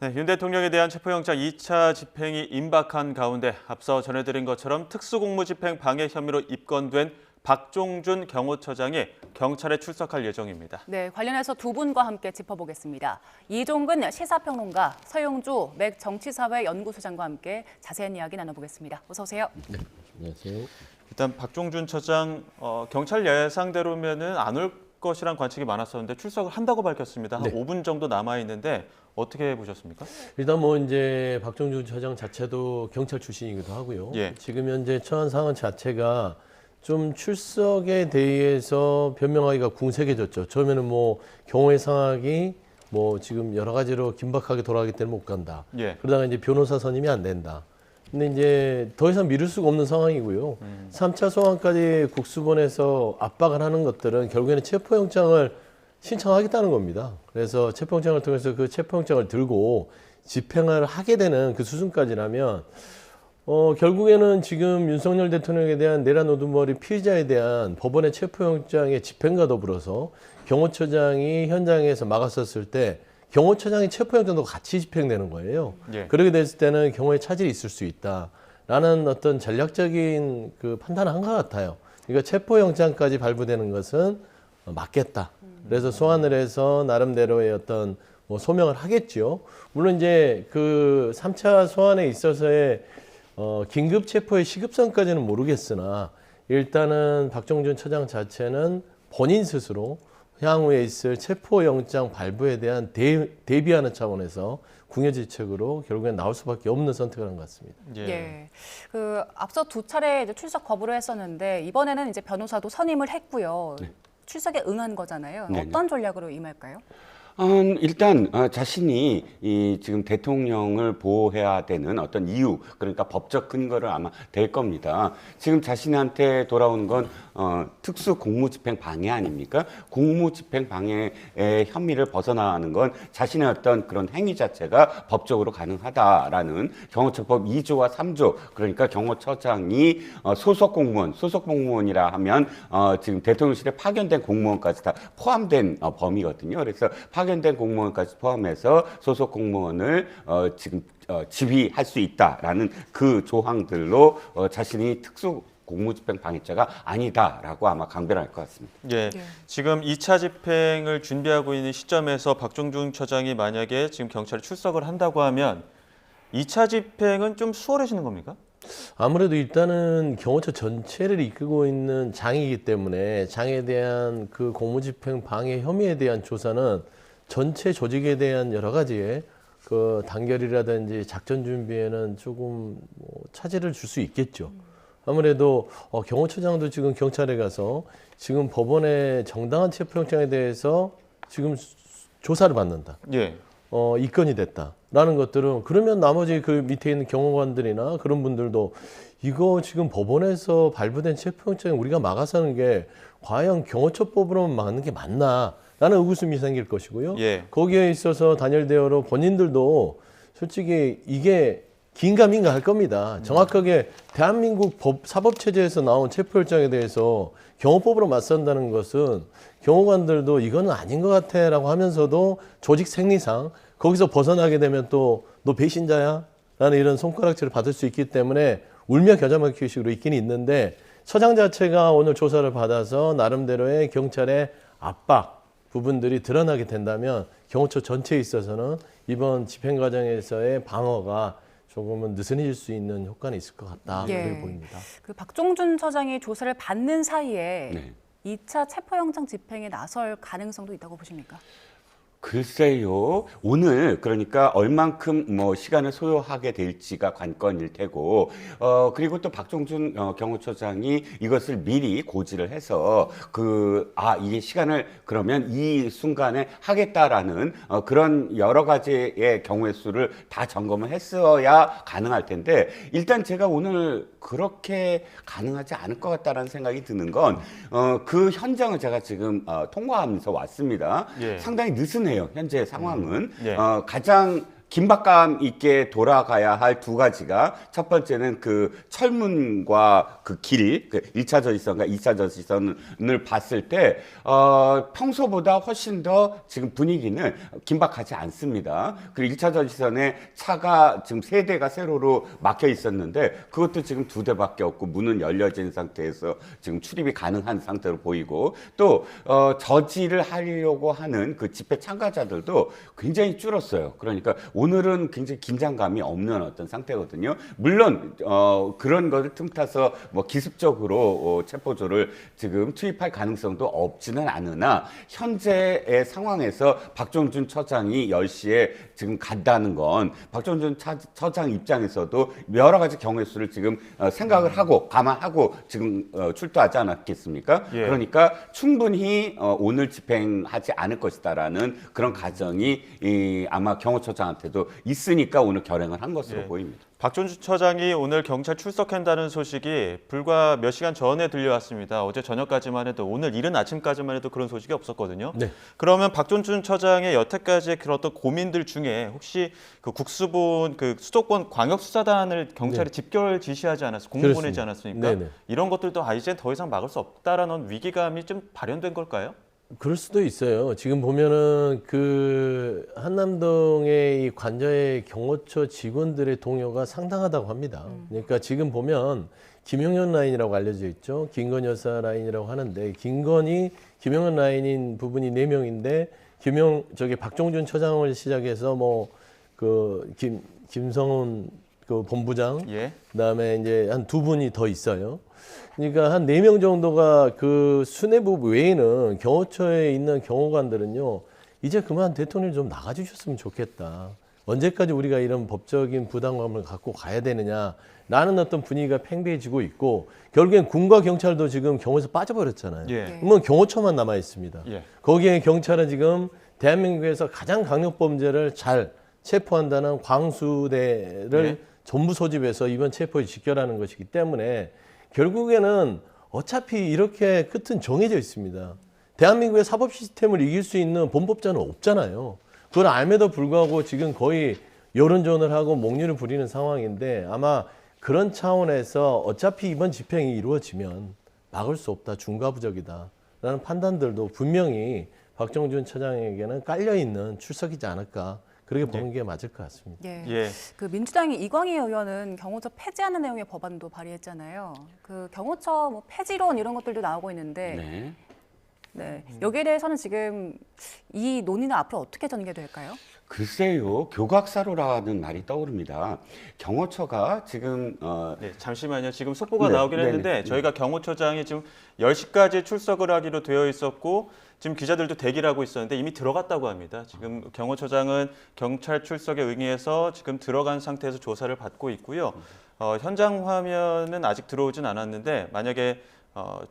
네, 윤 대통령에 대한 체포영장 2차 집행이 임박한 가운데 앞서 전해드린 것처럼 특수공무집행 방해 혐의로 입건된 박종준 경호처장이 경찰에 출석할 예정입니다. 네, 관련해서 두 분과 함께 짚어보겠습니다. 이종근 시사평론가, 서용주 맥 정치사회연구소장과 함께 자세한 이야기 나눠보겠습니다. 어서 오세요. 네, 안녕하세요. 일단 박종준 처장 경찰 예상대로면은 안 올 것이란 관측이 많았었는데 출석을 한다고 밝혔습니다. 한 네. 5분 정도 남아 있는데 어떻게 보셨습니까? 일단 뭐 이제 박종준 처장 자체도 경찰 출신이기도 하고요. 예. 지금 현재 처한 상황 자체가 좀 출석에 대해서 변명하기가 궁색해졌죠. 처음에는 뭐 경호의 상황이 뭐 지금 여러 가지로 긴박하게 돌아가기 때문에 못 간다. 예. 그러다가 이제 변호사 선임이 안 된다. 근데 이제 더 이상 미룰 수가 없는 상황이고요. 3차 소환까지 국수본에서 압박을 하는 것들은 결국에는 체포영장을 신청하겠다는 겁니다. 그래서 체포영장을 통해서 그 체포영장을 들고 집행을 하게 되는 그 수준까지라면 결국에는 지금 윤석열 대통령에 대한 내란 우두머리 피의자에 대한 법원의 체포영장의 집행과 더불어서 경호처장이 현장에서 막았었을 때 경호처장의 체포영장도 같이 집행되는 거예요. 예. 그렇게 됐을 때는 경호에 차질이 있을 수 있다라는 어떤 전략적인 그 판단을 한 것 같아요. 그러니까 체포영장까지 발부되는 것은 맞겠다. 그래서 소환을 해서 나름대로의 어떤 뭐 소명을 하겠죠. 물론 이제 그 3차 소환에 있어서의 긴급 체포의 시급성까지는 모르겠으나 일단은 박종준 처장 자체는 본인 스스로 향후에 있을 체포영장 발부에 대한 대비하는 차원에서 궁여지책으로 결국엔 나올 수밖에 없는 선택을 한 것 같습니다. 예. 예. 그 앞서 두 차례 이제 출석 거부를 했었는데 이번에는 이제 변호사도 선임을 했고요. 네. 출석에 응한 거잖아요. 네네. 어떤 전략으로 임할까요? 일단 자신이 이 지금 대통령을 보호해야 되는 어떤 이유, 그러니까 법적 근거를 아마 될 겁니다. 지금 자신한테 돌아오는 건 특수 공무집행 방해 아닙니까? 공무집행 방해의 혐의를 벗어나는 건 자신의 어떤 그런 행위 자체가 법적으로 가능하다라는 경호처법 2조와 3조, 그러니까 경호처장이 소속 공무원이라 하면 지금 대통령실에 파견된 공무원까지 다 포함된 범위거든요. 그래서 파견된 공무원까지 포함해서 소속 공무원을 지금 지휘할 수 있다라는 그 조항들로 자신이 특수 공무집행 방해죄가 아니다라고 아마 강변할 것 같습니다. 예. 지금 2차 집행을 준비하고 있는 시점에서 박종준 처장이 만약에 지금 경찰에 출석을 한다고 하면 2차 집행은 좀 수월해지는 겁니까? 아무래도 일단은 경호처 전체를 이끌고 있는 장이기 때문에 장에 대한 그 공무집행 방해 혐의에 대한 조사는 전체 조직에 대한 여러 가지의 그 단결이라든지 작전 준비에는 조금 차질을 줄 수 있겠죠. 아무래도 경호처장도 지금 경찰에 가서 지금 법원의 정당한 체포영장에 대해서 지금 조사를 받는다. 예. 입건이 됐다라는 것들은 그러면 나머지 그 밑에 있는 경호관들이나 그런 분들도 이거 지금 법원에서 발부된 체포영장을 우리가 막아서 하는 게 과연 경호처법으로만 막는 게 맞나? 라는 의구심이 생길 것이고요. 예. 거기에 있어서 단열 대어로 본인들도 솔직히 이게 긴가민가 할 겁니다. 정확하게 대한민국 사법체제에서 나온 체포영장에 대해서 경호법으로 맞선다는 것은 경호관들도 이거는 아닌 것 같아 라고 하면서도 조직 생리상 거기서 벗어나게 되면 또 너 배신자야? 라는 이런 손가락질을 받을 수 있기 때문에 울며 겨자 먹기 식으로 있긴 있는데 처장 자체가 오늘 조사를 받아서 나름대로의 경찰의 압박 부분들이 드러나게 된다면 경호처 전체에 있어서는 이번 집행 과정에서의 방어가 조금은 느슨해질 수 있는 효과는 있을 것 같다. 그렇게 보입니다. 그 박종준 처장이 조사를 받는 사이에 네. 2차 체포영장 집행에 나설 가능성도 있다고 보십니까? 글쎄요. 오늘 그러니까 얼만큼 뭐 시간을 소요하게 될지가 관건일 테고 그리고 또 박종준 경호처장이 이것을 미리 고지를 해서 이게 시간을 그러면 이 순간에 하겠다라는 그런 여러 가지의 경우의 수를 다 점검을 했어야 가능할 텐데 일단 제가 오늘 그렇게 가능하지 않을 것 같다라는 생각이 드는 건 그 현장을 제가 지금 통과하면서 왔습니다. 예. 상당히 느슨해요. 현재 상황은 예. 가장 긴박감 있게 돌아가야 할 두 가지가 첫 번째는 그 철문과 그 길, 그 1차 저지선과 2차 저지선을 봤을 때 평소보다 훨씬 더 지금 분위기는 긴박하지 않습니다. 그리고 1차 저지선에 차가 지금 3대가 세로로 막혀 있었는데 그것도 지금 2대밖에 없고 문은 열려진 상태에서 지금 출입이 가능한 상태로 보이고 또 저지를 하려고 하는 그 집회 참가자들도 굉장히 줄었어요. 그러니까 오늘은 굉장히 긴장감이 없는 어떤 상태거든요. 물론 그런 것을 틈타서 뭐 기습적으로 체포조를 지금 투입할 가능성도 없지는 않으나 현재의 상황에서 박종준 처장이 10시에 지금 간다는 건 박종준 처장 입장에서도 여러 가지 경우의 수를 지금 생각을 하고 감안하고 지금 출두하지 않았겠습니까? 예. 그러니까 충분히 오늘 집행하지 않을 것이다라는 그런 가정이 아마 경호처장한테도 있으니까 오늘 결행을 한 것으로 예. 보입니다. 박종준 처장이 오늘 경찰 출석한다는 소식이 불과 몇 시간 전에 들려왔습니다. 어제 저녁까지만 해도 오늘 이른 아침까지만 해도 그런 소식이 없었거든요. 네. 그러면 박종준 처장의 여태까지의 그런 어떤 고민들 중에 혹시 그 국수본 그 수도권 광역수사단을 경찰이 집결 지시하지 않았어, 공문 그렇습니다. 보내지 않았습니까? 네네. 이런 것들도 이제 더 이상 막을 수 없다라는 위기감이 좀 발현된 걸까요? 그럴 수도 있어요. 지금 보면은 그 한남동의 이 관저의 경호처 직원들의 동요가 상당하다고 합니다. 그러니까 지금 보면 김용현 라인이라고 알려져 있죠. 김건희 여사 라인이라고 하는데 김용현 라인인 부분이 4명인데 저기 박종준 처장을 시작해서 뭐 그 김성훈 그 본부장 예. 그다음에 이제 한 2분이 더 있어요. 그러니까 한 4명 정도가 그 수뇌부 외에는 경호처에 있는 경호관들은요, 이제 그만 대통령이 좀 나가주셨으면 좋겠다. 언제까지 우리가 이런 법적인 부담감을 갖고 가야 되느냐라는 어떤 분위기가 팽배해지고 있고, 결국엔 군과 경찰도 지금 경호에서 빠져버렸잖아요. 예. 그러면 경호처만 남아 있습니다. 예. 거기에 경찰은 지금 대한민국에서 가장 강력 범죄를 잘 체포한다는 광수대를 예. 전부 소집해서 이번 체포에 직결하는 것이기 때문에 결국에는 어차피 이렇게 끝은 정해져 있습니다. 대한민국의 사법 시스템을 이길 수 있는 범법자는 없잖아요. 그걸 알매도 불구하고 지금 거의 여론전을 하고 목리를 부리는 상황인데, 아마 그런 차원에서 어차피 이번 집행이 이루어지면 막을 수 없다, 중과부적이다 라는 판단들도 분명히 박종준 처장에게는 깔려있는 출석이지 않을까, 그렇게 보는 게 맞을 것 같습니다. 예. 예. 그 민주당의 이광희 의원은 경호처 폐지하는 내용의 법안도 발의했잖아요. 그 경호처 뭐 폐지론 이런 것들도 나오고 있는데, 네. 네. 여기에 대해서는 지금 이 논의는 앞으로 어떻게 전개될까요? 글쎄요, 교각사로라는 말이 떠오릅니다. 경호처가 지금 네, 잠시만요. 지금 속보가 네, 나오긴 네네. 했는데 저희가 경호처장이 지금 10시까지 출석을 하기로 되어 있었고 지금 기자들도 대기를 하고 있었는데 이미 들어갔다고 합니다. 지금 경호처장은 경찰 출석에 응해서 지금 들어간 상태에서 조사를 받고 있고요. 현장 화면은 아직 들어오진 않았는데 만약에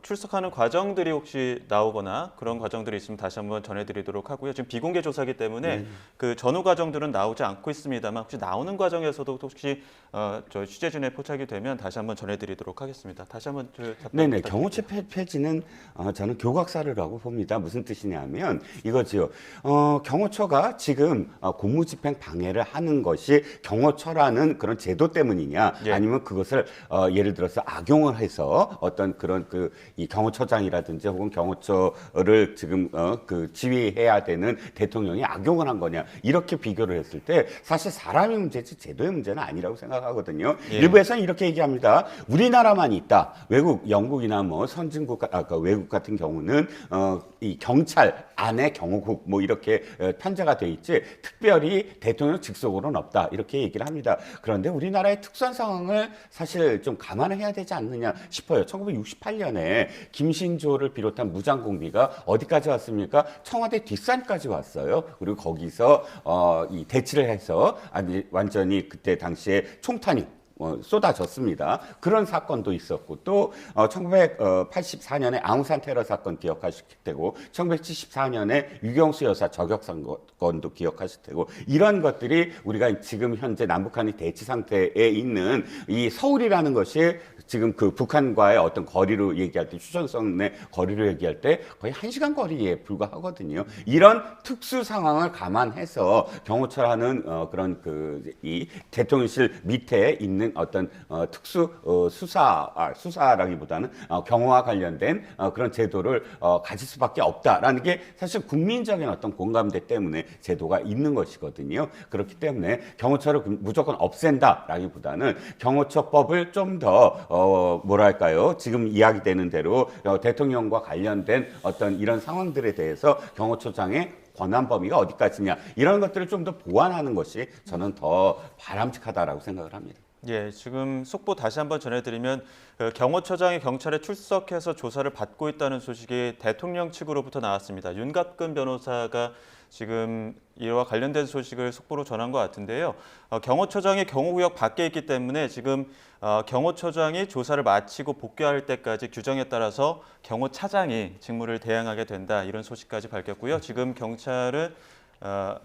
출석하는 과정들이 혹시 나오거나 그런 과정들이 있으면 다시 한번 전해드리도록 하고요. 지금 비공개 조사기 때문에 그 전후 과정들은 나오지 않고 있습니다만 혹시 나오는 과정에서도 혹시 저 취재진에 포착이 되면 다시 한번 전해드리도록 하겠습니다. 다시 한번 네네, 경호처 폐지는 저는 교각사르라고 봅니다. 무슨 뜻이냐면 이거지요. 경호처가 지금 공무집행 방해를 하는 것이 경호처라는 그런 제도 때문이냐, 예. 아니면 그것을 예를 들어서 악용을 해서 어떤 그런 이 경호처장이라든지 혹은 경호처를 지금 그 지휘해야 되는 대통령이 악용을 한 거냐, 이렇게 비교를 했을 때 사실 사람의 문제지 제도의 문제는 아니라고 생각하거든요. 예. 일부에서는 이렇게 얘기합니다. 우리나라만 있다. 외국, 영국이나 뭐 선진국, 외국 같은 경우는 이 경찰 안에 경호국 뭐 이렇게 편제가 돼 있지 특별히 대통령 직속으로는 없다, 이렇게 얘기를 합니다. 그런데 우리나라의 특수한 상황을 사실 좀 감안해야 되지 않느냐 싶어요. 1968년에 김신조를 비롯한 무장공비가 어디까지 왔습니까? 청와대 뒷산까지 왔어요. 그리고 거기서 이 대치를 해서 완전히 그때 당시에 총탄이 쏟아졌습니다. 그런 사건도 있었고, 또 1984년에 아웅산 테러 사건 기억하실 테고, 1974년에 유경수 여사 저격 사건도 기억하실 테고, 이런 것들이 우리가 지금 현재 남북한이 대치 상태에 있는 이 서울이라는 것이 지금 그 북한과의 어떤 거리로 얘기할 때, 휴전선의 거리로 얘기할 때 거의 1시간 거리에 불과하거든요. 이런 특수 상황을 감안해서 경호처라는 그런 이 대통령실 밑에 있는 어떤 특수 수사라기보다는 경호와 관련된 그런 제도를 가질 수밖에 없다라는 게 사실 국민적인 어떤 공감대 때문에 제도가 있는 것이거든요. 그렇기 때문에 경호처를 무조건 없앤다라기보다는 경호처법을 좀 더 뭐랄까요, 지금 이야기되는 대로 대통령과 관련된 어떤 이런 상황들에 대해서 경호처장의 권한 범위가 어디까지냐, 이런 것들을 좀 더 보완하는 것이 저는 더 바람직하다라고 생각을 합니다. 예, 지금 속보 다시 한번 전해드리면 경호처장이 경찰에 출석해서 조사를 받고 있다는 소식이 대통령 측으로부터 나왔습니다. 윤갑근 변호사가 지금 이와 관련된 소식을 속보로 전한 것 같은데요. 경호처장이 경호구역 밖에 있기 때문에 지금 경호처장이 조사를 마치고 복귀할 때까지 규정에 따라서 경호차장이 직무를 대행하게 된다, 이런 소식까지 밝혔고요. 지금 경찰은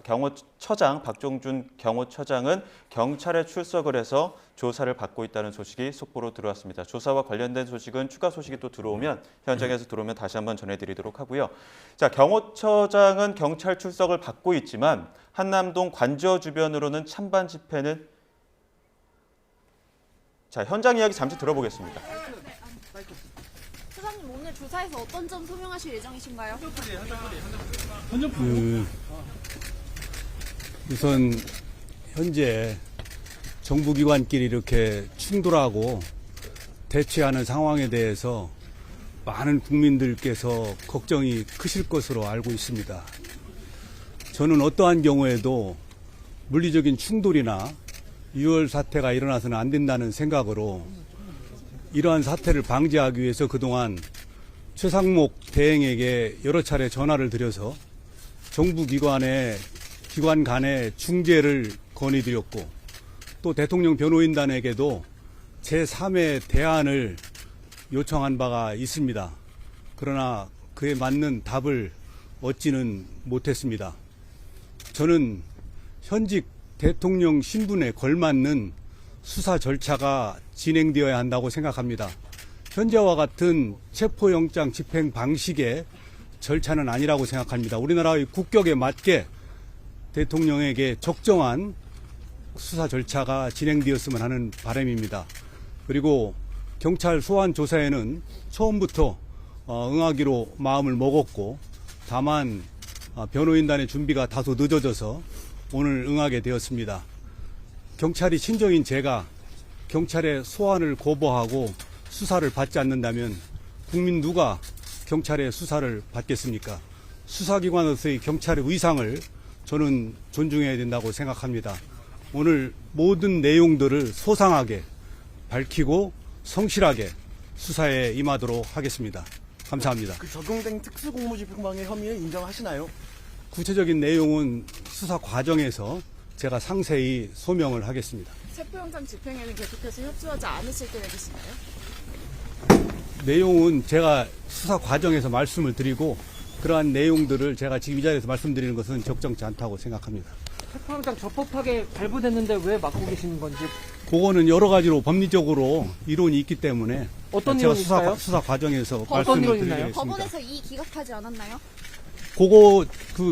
경호처장 박종준 경호처장은 경찰에 출석을 해서 조사를 받고 있다는 소식이 속보로 들어왔습니다. 조사와 관련된 소식은 추가 소식이 또 들어오면, 현장에서 들어오면 다시 한번 전해드리도록 하고요. 자, 경호처장은 경찰 출석을 받고 있지만 한남동 관저 주변으로는 찬반 집회는, 자, 현장 이야기 잠시 들어보겠습니다. 소장님, 오늘 조사에서 어떤 점 소명하실 예정이신가요? 우선 현재 정부기관끼리 이렇게 충돌하고 대치하는 상황에 대해서 많은 국민들께서 걱정이 크실 것으로 알고 있습니다. 저는 어떠한 경우에도 물리적인 충돌이나 유혈 사태가 일어나서는 안 된다는 생각으로 이러한 사태를 방지하기 위해서 그동안 최상목 대행에게 여러 차례 전화를 드려서 정부기관 간의 중재를 건의드렸고, 또 대통령 변호인단에게도 제3의 대안을 요청한 바가 있습니다. 그러나 그에 맞는 답을 얻지는 못했습니다. 저는 현직 대통령 신분에 걸맞는 수사 절차가 진행되어야 한다고 생각합니다. 현재와 같은 체포영장 집행 방식의 절차는 아니라고 생각합니다. 우리나라의 국격에 맞게 대통령에게 적정한 수사 절차가 진행되었으면 하는 바람입니다. 그리고 경찰 소환 조사에는 처음부터 응하기로 마음을 먹었고, 다만 변호인단의 준비가 다소 늦어져서 오늘 응하게 되었습니다. 경찰이 친정인 제가 경찰의 소환을 거부하고 수사를 받지 않는다면 국민 누가 경찰의 수사를 받겠습니까? 수사기관으로서의 경찰의 의상을 저는 존중해야 된다고 생각합니다. 오늘 모든 내용들을 소상하게 밝히고 성실하게 수사에 임하도록 하겠습니다. 감사합니다. 그 적용된 특수공무집행방해 혐의를 인정하시나요? 구체적인 내용은 수사 과정에서 제가 상세히 소명을 하겠습니다. 체포영장 집행에는 계속해서 협조하지 않으실 계획이신가요? 내용은 제가 수사 과정에서 말씀을 드리고, 그러한 내용들을 제가 지금 이 자리에서 말씀드리는 것은 적정치 않다고 생각합니다. 체포영장 적법하게 발부됐는데 왜 막고 계시는 건지. 그거는 여러 가지로 법리적으로 이론이 있기 때문에 어떤 제가 이론이 있어요? 수사 과정에서 어떤 말씀을 이론이 있나요? 드리겠습니다. 법원에서 이 기각하지 않았나요? 그거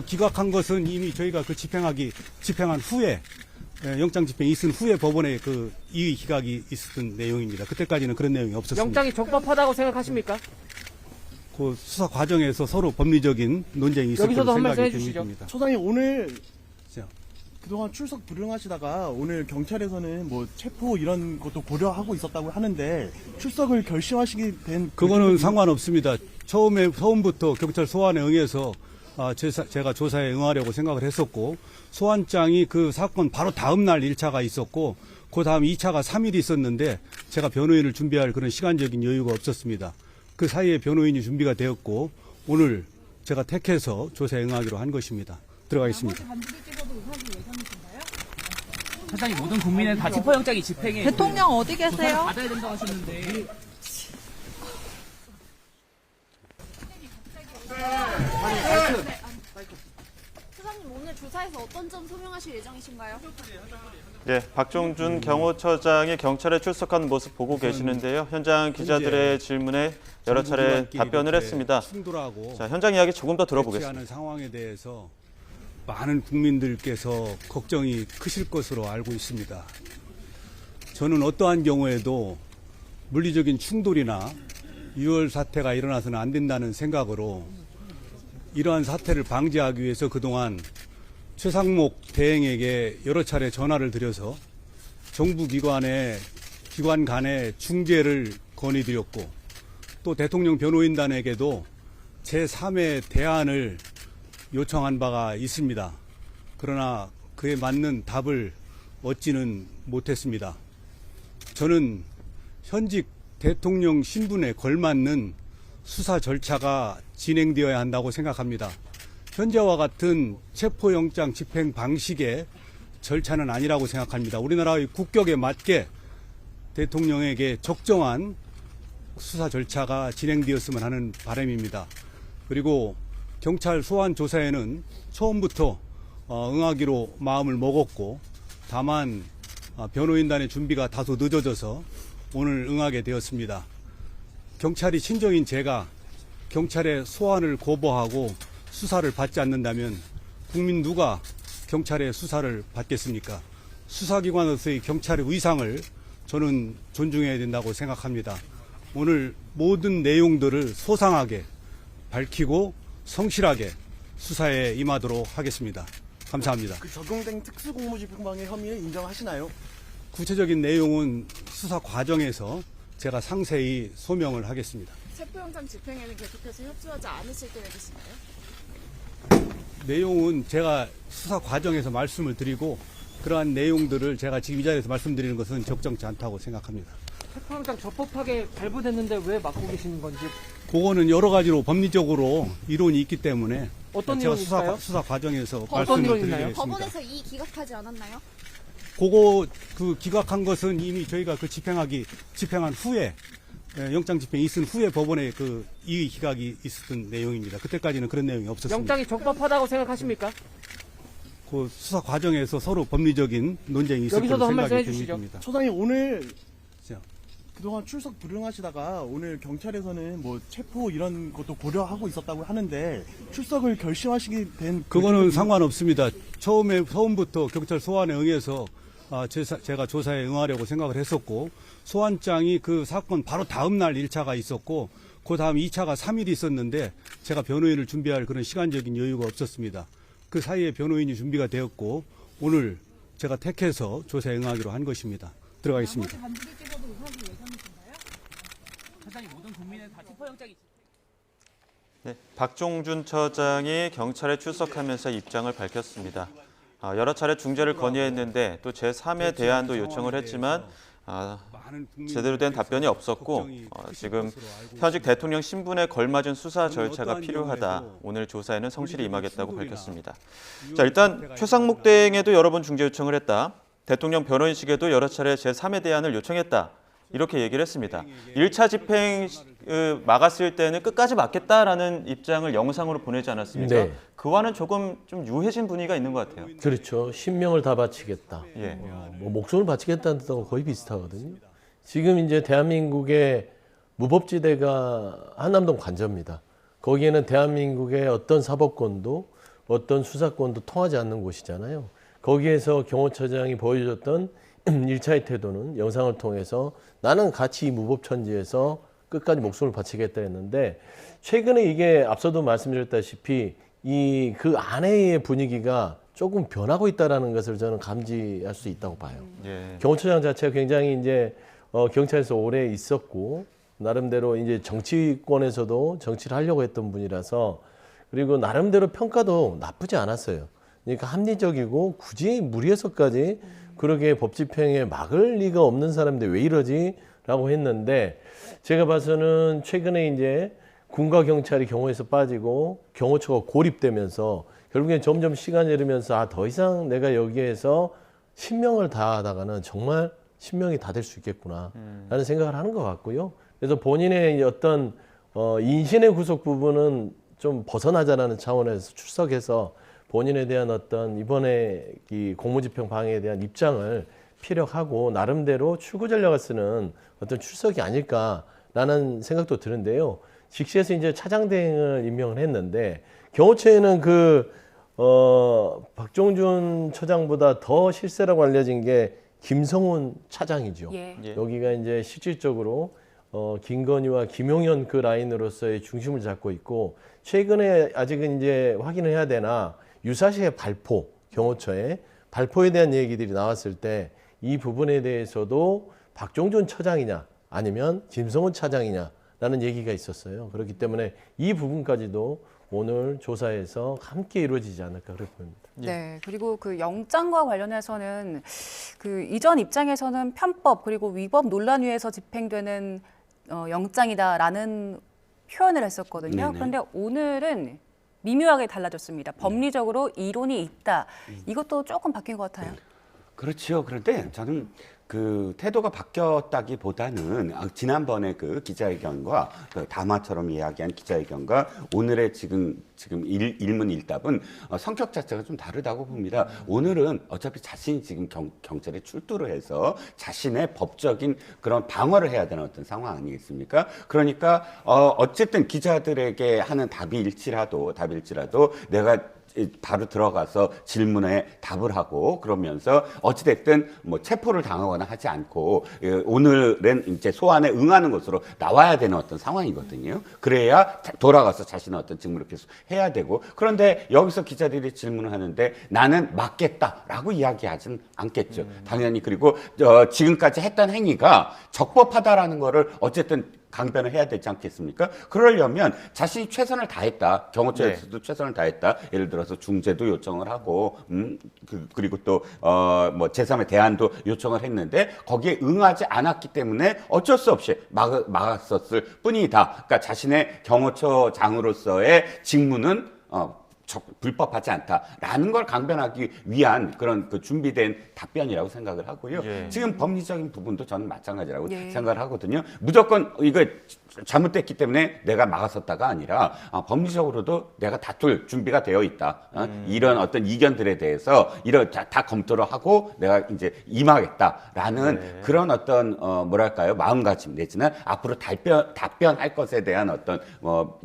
기각한 것은 이미 저희가 집행한 후에, 영장 집행이 있은 후에 법원에 이의 기각이 있었던 내용입니다. 그때까지는 그런 내용이 없었습니다. 영장이 적법하다고 생각하십니까? 그 수사 과정에서 서로 법리적인 논쟁이 있었던 여기서도 한 말씀 생각이 해주시죠. 듭니다. 소장님, 오늘 자. 그동안 출석 불응하시다가 오늘 경찰에서는 뭐 체포 이런 것도 고려하고 있었다고 하는데 출석을 결심하시게 된 그거는 상관없습니다. 처음부터 경찰 소환에 응해서 제가 조사에 응하려고 생각을 했었고, 소환장이 그 사건 바로 다음 날 1차가 있었고, 그 다음 2차가 3일 있었는데 제가 변호인을 준비할 그런 시간적인 여유가 없었습니다. 그 사이에 변호인이 준비가 되었고, 오늘 제가 택해서 조사에 응하기로 한 것입니다. 들어가겠습니다. 사장님, 모든 국민은 다 체포영장이 집행해. 대통령 어디 계세요? 받아야 된다고 하셨는데. 소장님, 오늘 조사에서 어떤 어떤 점 소명하실 예정이신가요? 예, 박종준 경호처장이 경찰에 출석한 모습 보고 계시는데요. 현장 기자들의 질문에 여러 차례 답변을 했습니다. 충돌하고 자, 현장 이야기 조금 더 대치 들어보겠습니다. 않은 상황에 대해서 많은 국민들께서 걱정이 크실 것으로 알고 있습니다. 저는 어떠한 경우에도 물리적인 충돌이나 유혈 사태가 일어나서는 안 된다는 생각으로 이러한 사태를 방지하기 위해서 그동안 최상목 대행에게 여러 차례 전화를 드려서 정부 기관 간의 중재를 건의드렸고 또 대통령 변호인단에게도 제3의 대안을 요청한 바가 있습니다. 그러나 그에 맞는 답을 얻지는 못했습니다. 저는 현직 대통령 신분에 걸맞는 수사 절차가 진행되어야 한다고 생각합니다. 현재와 같은 체포영장 집행 방식의 절차는 아니라고 생각합니다. 우리나라의 국격에 맞게 대통령에게 적정한 수사 절차가 진행되었으면 하는 바람입니다. 그리고 경찰 소환 조사에는 처음부터 응하기로 마음을 먹었고 다만 변호인단의 준비가 다소 늦어져서 오늘 응하게 되었습니다. 경찰이 친정인 제가 경찰의 소환을 거부하고 수사를 받지 않는다면 국민 누가 경찰의 수사를 받겠습니까? 수사기관으로서의 경찰의 의상을 저는 존중해야 된다고 생각합니다. 오늘 모든 내용들을 소상하게 밝히고 성실하게 수사에 임하도록 하겠습니다. 감사합니다. 그 적용된 특수공무집행방해 혐의를 인정하시나요? 구체적인 내용은 수사 과정에서 제가 상세히 소명을 하겠습니다. 체포영장 집행에는 계속해서 협조하지 않으실 계획이신가요? 내용은 제가 수사 과정에서 말씀을 드리고 그러한 내용들을 제가 지금 이 자리에서 말씀드리는 것은 적정치 않다고 생각합니다. 체포영장 적법하게 발부됐는데 왜 막고 계시는 건지. 그거는 여러 가지로 법리적으로 이론이 있기 때문에 어떤 제가 이론일까요? 수사 과정에서 어떤 말씀을 이론이나요? 드리겠습니다. 법원에서 이 기각하지 않았나요? 그거 기각한 것은 이미 저희가 집행한 후에 영장 집행이 있은 후에 법원에 이의 기각이 있었던 내용입니다. 그때까지는 그런 내용이 없었습니다. 영장이 적법하다고 생각하십니까? 그 수사 과정에서 서로 법리적인 논쟁이 있을 여기서도 걸로 한 말씀 생각이 해주시죠. 됩니다. 처장님 오늘 자. 그동안 출석 불응하시다가 오늘 경찰에서는 뭐 체포 이런 것도 고려하고 있었다고 하는데 출석을 결심하시게 된 그거는 상관없습니다. 처음부터 경찰 소환에 응해서 제가 조사에 응하려고 생각을 했었고 소환장이 그 사건 바로 다음 날 1차가 있었고 그 다음 2차가 3일이 있었는데 제가 변호인을 준비할 그런 시간적인 여유가 없었습니다. 그 사이에 변호인이 준비가 되었고 오늘 제가 택해서 조사에 응하기로 한 것입니다. 들어가겠습니다. 네, 박종준 처장이 경찰에 출석하면서 입장을 밝혔습니다. 여러 차례 중재를 건의했는데 또 제3의 대안도 요청을 했지만 제대로 된 답변이 없었고 지금 현직 대통령 신분에 걸맞은 수사 절차가 필요하다. 오늘 조사에는 성실히 임하겠다고 밝혔습니다. 자, 일단 최상목 대행에도 여러 번 중재 요청을 했다. 대통령 변호인실에도 여러 차례 제3의 대안을 요청했다. 이렇게 얘기를 했습니다. 1차 집행 막았을 때는 끝까지 막겠다라는 입장을 영상으로 보내지 않았습니까? 네. 그와는 조금 좀 유해진 분위기가 있는 것 같아요. 그렇죠. 신명을 다 바치겠다. 예. 뭐 목숨을 바치겠다는 뜻하고 거의 비슷하거든요. 지금 이제 대한민국의 무법지대가 한남동 관저입니다. 거기에는 대한민국의 어떤 사법권도 어떤 수사권도 통하지 않는 곳이잖아요. 거기에서 경호처장이 보여줬던 1차의 태도는 영상을 통해서 나는 같이 이 무법천지에서 끝까지 목숨을 바치겠다 했는데 최근에 이게 앞서도 말씀드렸다시피 그 안에의 분위기가 조금 변하고 있다는 것을 저는 감지할 수 있다고 봐요. 예. 경호처장 자체가 굉장히 이제 경찰에서 오래 있었고 나름대로 이제 정치권에서도 정치를 하려고 했던 분이라서 그리고 나름대로 평가도 나쁘지 않았어요. 그러니까 합리적이고 굳이 무리해서까지 그렇게 법 집행에 막을 리가 없는 사람인데 왜 이러지? 라고 했는데 제가 봐서는 최근에 이제 군과 경찰이 경호에서 빠지고 경호처가 고립되면서 결국엔 점점 시간이 흐르면서 더 이상 내가 여기에서 신명을 다하다가는 정말 신명이 다 될 수 있겠구나 라는 생각을 하는 것 같고요. 그래서 본인의 어떤 인신의 구속 부분은 좀 벗어나자라는 차원에서 출석해서 본인에 대한 어떤 이번에 이 공무집행 방해에 대한 입장을 피력하고 나름대로 출구 전략을 쓰는 어떤 출석이 아닐까라는 생각도 드는데요. 직시에서 이제 차장 대행을 임명을 했는데 경호처에는 박종준 처장보다 더 실세라고 알려진 게 김성훈 차장이죠. 예. 예. 여기가 이제 실질적으로 김건희와 김용현 그 라인으로서의 중심을 잡고 있고 최근에 아직은 이제 확인을 해야 되나 유사시의 발포 경호처의 발포에 대한 얘기들이 나왔을 때 이 부분에 대해서도 박종준 처장이냐 아니면 김성훈 차장이냐라는 얘기가 있었어요. 그렇기 때문에 이 부분까지도 오늘 조사에서 함께 이루어지지 않을까 그렇게 보입니다. 네, 그리고 그 영장과 관련해서는 그 이전 입장에서는 편법 그리고 위법 논란 위에서 집행되는 영장이다라는 표현을 했었거든요. 네네. 그런데 오늘은 미묘하게 달라졌습니다. 법리적으로 이론이 있다. 이것도 조금 바뀐 것 같아요. 그렇죠. 그런데 저는 그 태도가 바뀌었다기보다는 지난번에 그 기자회견과 그 담화처럼 이야기한 기자회견과 오늘의 지금 일문일답은 성격 자체가 좀 다르다고 봅니다. 오늘은 어차피 자신이 지금 경찰에 출두를 해서 자신의 법적인 그런 방어를 해야 되는 어떤 상황 아니겠습니까? 그러니까 어쨌든 기자들에게 하는 답일지라도 내가 바로 들어가서 질문에 답을 하고 그러면서 어찌됐든 뭐 체포를 당하거나 하지 않고 오늘은 이제 소환에 응하는 것으로 나와야 되는 어떤 상황이거든요. 그래야 돌아가서 자신의 어떤 직무를 계속 해야 되고 그런데 여기서 기자들이 질문을 하는데 나는 맞겠다라고 이야기하진 않겠죠. 당연히 그리고 지금까지 했던 행위가 적법하다라는 거를 어쨌든 강변을 해야 되지 않겠습니까? 그러려면 자신이 최선을 다했다. 경호처에서도 최선을 다했다. 예를 들어서 중재도 요청을 하고, 그리고 또, 뭐, 제3의 대안도 요청을 했는데, 거기에 응하지 않았기 때문에 어쩔 수 없이 막았었을 뿐이다. 그러니까 자신의 경호처장으로서의 직무는, 불법하지 않다라는 걸 강변하기 위한 그런 그 준비된 답변이라고 생각을 하고요. 예. 지금 법리적인 부분도 저는 마찬가지라고 예. 생각을 하거든요. 무조건 이거 잘못됐기 때문에 내가 막았었다가 아니라 법리적으로도 내가 다툴 준비가 되어 있다. 이런 어떤 이견들에 대해서 다 검토를 하고 내가 이제 임하겠다라는 네. 그런 어떤 뭐랄까요 마음가짐 내지는 앞으로 답변할 것에 대한 어떤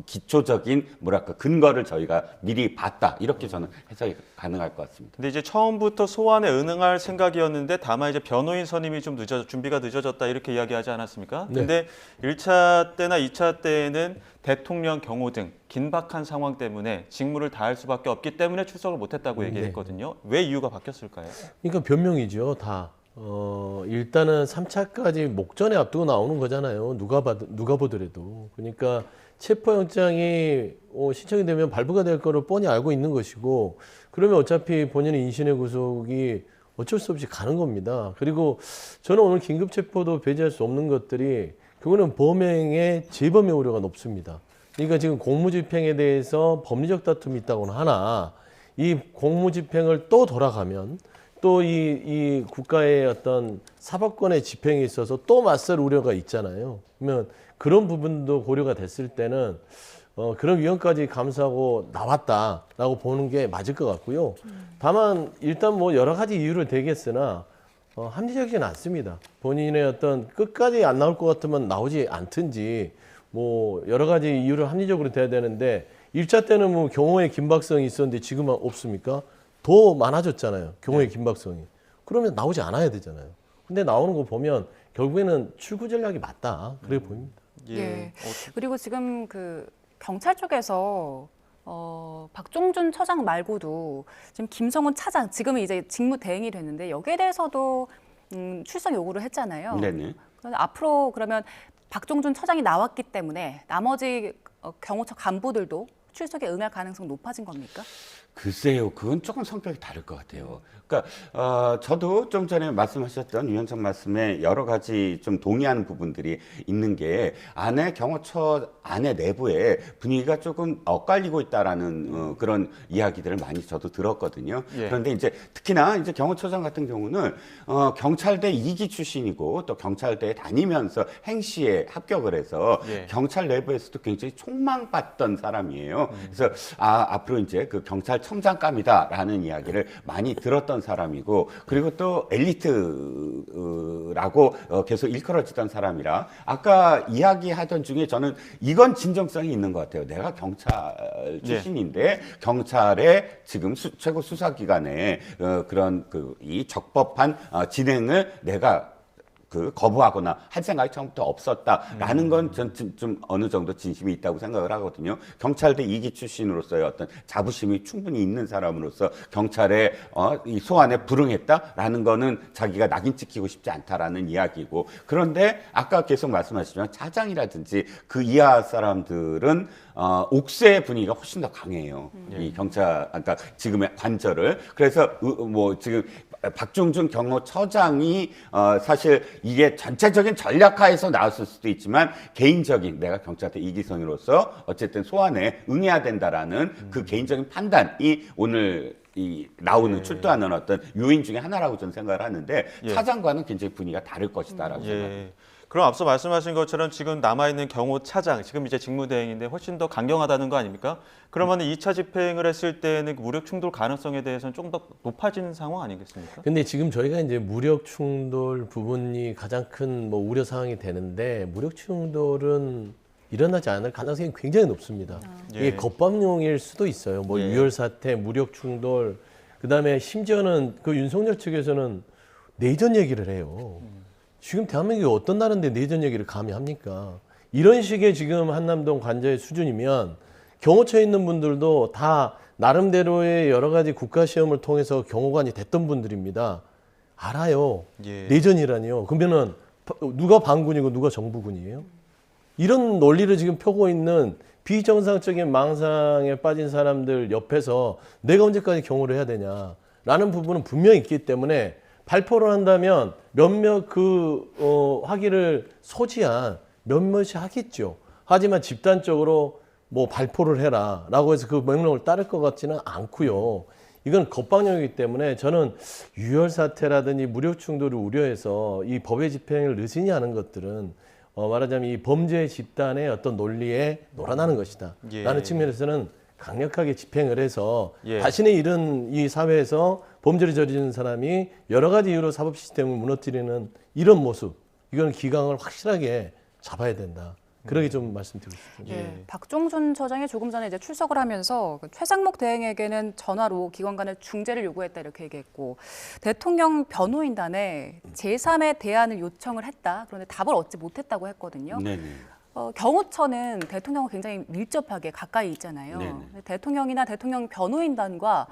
기초적인 뭐랄까 근거를 저희가 미리 봤다 이렇게 저는 해석이 가능할 것 같습니다. 근데 이제 처음부터 소환에 응할 생각이었는데 다만 이제 변호인 선임이 좀 준비가 늦어졌다 이렇게 이야기하지 않았습니까? 네. 근데 1차 때나 2차 때에는 대통령 경호 등 긴박한 상황 때문에 직무를 다할 수밖에 없기 때문에 출석을 못했다고 얘기했거든요. 왜 이유가 바뀌었을까요? 그러니까 변명이죠, 다. 일단은 3차까지 목전에 앞두고 나오는 거잖아요. 누가 보더라도. 그러니까 체포영장이 신청이 되면 발부가 될 거를 뻔히 알고 있는 것이고, 그러면 어차피 본인의 인신의 구속이 어쩔 수 없이 가는 겁니다. 그리고 저는 오늘 긴급체포도 배제할 수 없는 것들이 그거는 범행의 재범의 우려가 높습니다. 그러니까 지금 공무집행에 대해서 법리적 다툼이 있다고는 하나 이 공무집행을 또 돌아가면 또 이 국가의 어떤 사법권의 집행에 있어서 또 맞설 우려가 있잖아요. 그러면 그런 부분도 고려가 됐을 때는 그런 위험까지 감수하고 나왔다라고 보는 게 맞을 것 같고요. 다만 일단 뭐 여러 가지 이유를 대겠으나 합리적이진 않습니다. 본인의 어떤 끝까지 안 나올 것 같으면 나오지 않든지 뭐 여러 가지 이유를 합리적으로 돼야 되는데 1차 때는 뭐 경호의 긴박성이 있었는데 지금은 없습니까? 더 많아졌잖아요. 경호의 긴박성이. 그러면 나오지 않아야 되잖아요. 근데 나오는 거 보면 결국에는 출구 전략이 맞다. 그래 보입니다. 예. 그리고 지금 그 경찰 쪽에서 박종준 처장 말고도 지금 김성훈 차장 지금은 이제 직무 대행이 됐는데 여기에 대해서도 출석 요구를 했잖아요. 네네. 그런데 앞으로 그러면 박종준 처장이 나왔기 때문에 나머지 경호처 간부들도 출석에 응할 가능성 높아진 겁니까? 글쎄요, 그건 조금 성격이 다를 것 같아요. 그러니까 저도 좀 전에 말씀하셨던 위원장 말씀에 여러 가지 좀 동의하는 부분들이 있는 게 안에 경호처 안에 내부에 분위기가 조금 엇갈리고 있다라는 그런 이야기들을 많이 저도 들었거든요. 예. 그런데 이제 특히나 이제 경호처장 같은 경우는 경찰대 2기 출신이고 또 경찰대에 다니면서 행시에 합격을 해서 예. 경찰 내부에서도 굉장히 촉망받던 사람이에요. 그래서 앞으로 이제 그 경찰 경찰청장감이다라는 이야기를 많이 들었던 사람이고, 그리고 또 엘리트라고 계속 일컬어지던 사람이라 아까 이야기하던 중에 저는 이건 진정성이 있는 것 같아요. 내가 경찰 출신인데 경찰의 지금 최고 수사기관의 그런 이 적법한 진행을 내가 거부하거나 할 생각이 처음부터 없었다라는 건 전 좀 어느 정도 진심이 있다고 생각을 하거든요. 경찰대 2기 출신으로서의 어떤 자부심이 충분히 있는 사람으로서 경찰의 이 소환에 불응했다라는 거는 자기가 낙인 찍히고 싶지 않다라는 이야기고, 그런데 아까 계속 말씀하셨지만 차장이라든지 그 이하 사람들은 옥새 분위기가 훨씬 더 강해요. 이 경찰, 그러니까 지금의 관절을. 그래서 뭐 지금 박종준 경호처장이 사실 이게 전체적인 전략하에서 나왔을 수도 있지만 개인적인 내가 경찰대 이기성으로서 어쨌든 소환에 응해야 된다라는 그 개인적인 판단이 오늘 나오는 출두하는 어떤 요인 중에 하나라고 저는 생각을 하는데 차장과는 굉장히 분위기가 다를 것이다라고 생각합니다. 그럼 앞서 말씀하신 것처럼 지금 남아있는 경호차장, 지금 이제 직무대행인데 훨씬 더 강경하다는 거 아닙니까? 그러면 2차 집행을 했을 때는 무력 충돌 가능성에 대해서는 좀 더 높아지는 상황 아니겠습니까? 근데 지금 저희가 이제 무력 충돌 부분이 가장 큰 뭐 우려 사항이 되는데, 무력 충돌은 일어나지 않을 가능성이 굉장히 높습니다. 이게 겁법용일 수도 있어요. 뭐 유혈 사태, 무력 충돌, 그다음에 심지어는 그 윤석열 측에서는 내전 얘기를 해요. 지금 대한민국이 어떤 나라인데 내전 얘기를 감히 합니까? 이런 식의 지금 한남동 관저의 수준이면 경호처에 있는 분들도 다 나름대로의 여러 가지 국가시험을 통해서 경호관이 됐던 분들입니다. 알아요. 내전이라니요. 그러면은 누가 반군이고 누가 정부군이에요? 이런 논리를 지금 펴고 있는 비정상적인 망상에 빠진 사람들 옆에서 내가 언제까지 경호를 해야 되냐라는 부분은 분명히 있기 때문에 발표를 한다면 몇몇 화기를 소지한 몇몇이 하겠죠. 하지만 집단적으로 뭐 발표를 해라라고 해서 그 명령을 따를 것 같지는 않고요. 이건 겁방용이기 때문에 저는 유혈 사태라든지 무력 충돌을 우려해서 이 법의 집행을 늦으니 하는 것들은 말하자면 이 범죄 집단의 어떤 논리에 놀아나는 것이다. 라는 측면에서는 강력하게 집행을 해서 자신의 이런 이 사회에서 범죄를 저지르는 사람이 여러 가지 이유로 사법 시스템을 무너뜨리는 이런 모습, 이건 기강을 확실하게 잡아야 된다. 그렇게 좀 말씀드리고 싶습니다. 박종준 처장이 조금 전에 이제 출석을 하면서 최상목 대행에게는 전화로 기관 간의 중재를 요구했다 이렇게 얘기했고, 대통령 변호인단에 제3의 대안을 요청을 했다. 그런데 답을 얻지 못했다고 했거든요. 경호처는 대통령과 굉장히 밀접하게 가까이 있잖아요. 대통령이나 대통령 변호인단과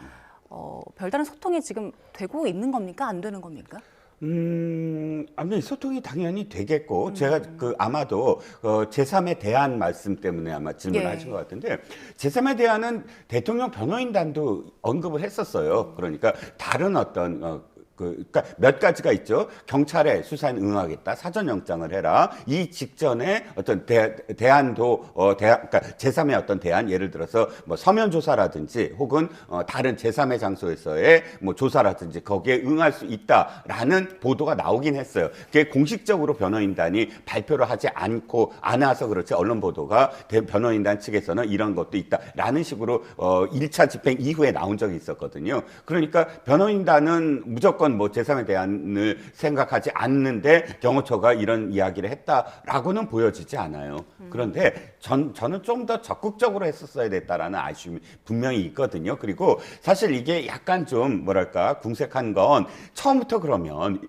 별다른 소통이 지금 되고 있는 겁니까? 안 되는 겁니까? 아무튼 소통이 당연히 되겠고, 제가 아마도 제3의 대안 말씀 때문에 아마 질문을 하신 것 같은데, 제3의 대안은 대통령 변호인단도 언급을 했었어요. 그러니까 다른 어떤 그러니까 몇 가지가 있죠. 경찰의 수사에 응하겠다. 사전영장을 해라. 이 직전에 어떤 대안도, 그러니까 제3의 어떤 대안, 예를 들어서 뭐 서면 조사라든지 혹은 다른 제3의 장소에서의 뭐 조사라든지 거기에 응할 수 있다라는 보도가 나오긴 했어요. 그게 공식적으로 변호인단이 발표를 하지 않고 안 와서 그렇지, 언론 보도가 변호인단 측에서는 이런 것도 있다라는 식으로 1차 집행 이후에 나온 적이 있었거든요. 그러니까 변호인단은 무조건 뭐 제3에 대안을 생각하지 않는데 경호처가 이런 이야기를 했다라고는 보여지지 않아요. 그런데 저는 좀 더 적극적으로 했었어야 됐다라는 아쉬움이 분명히 있거든요. 그리고 사실 이게 약간 좀 뭐랄까 궁색한 건, 처음부터 그러면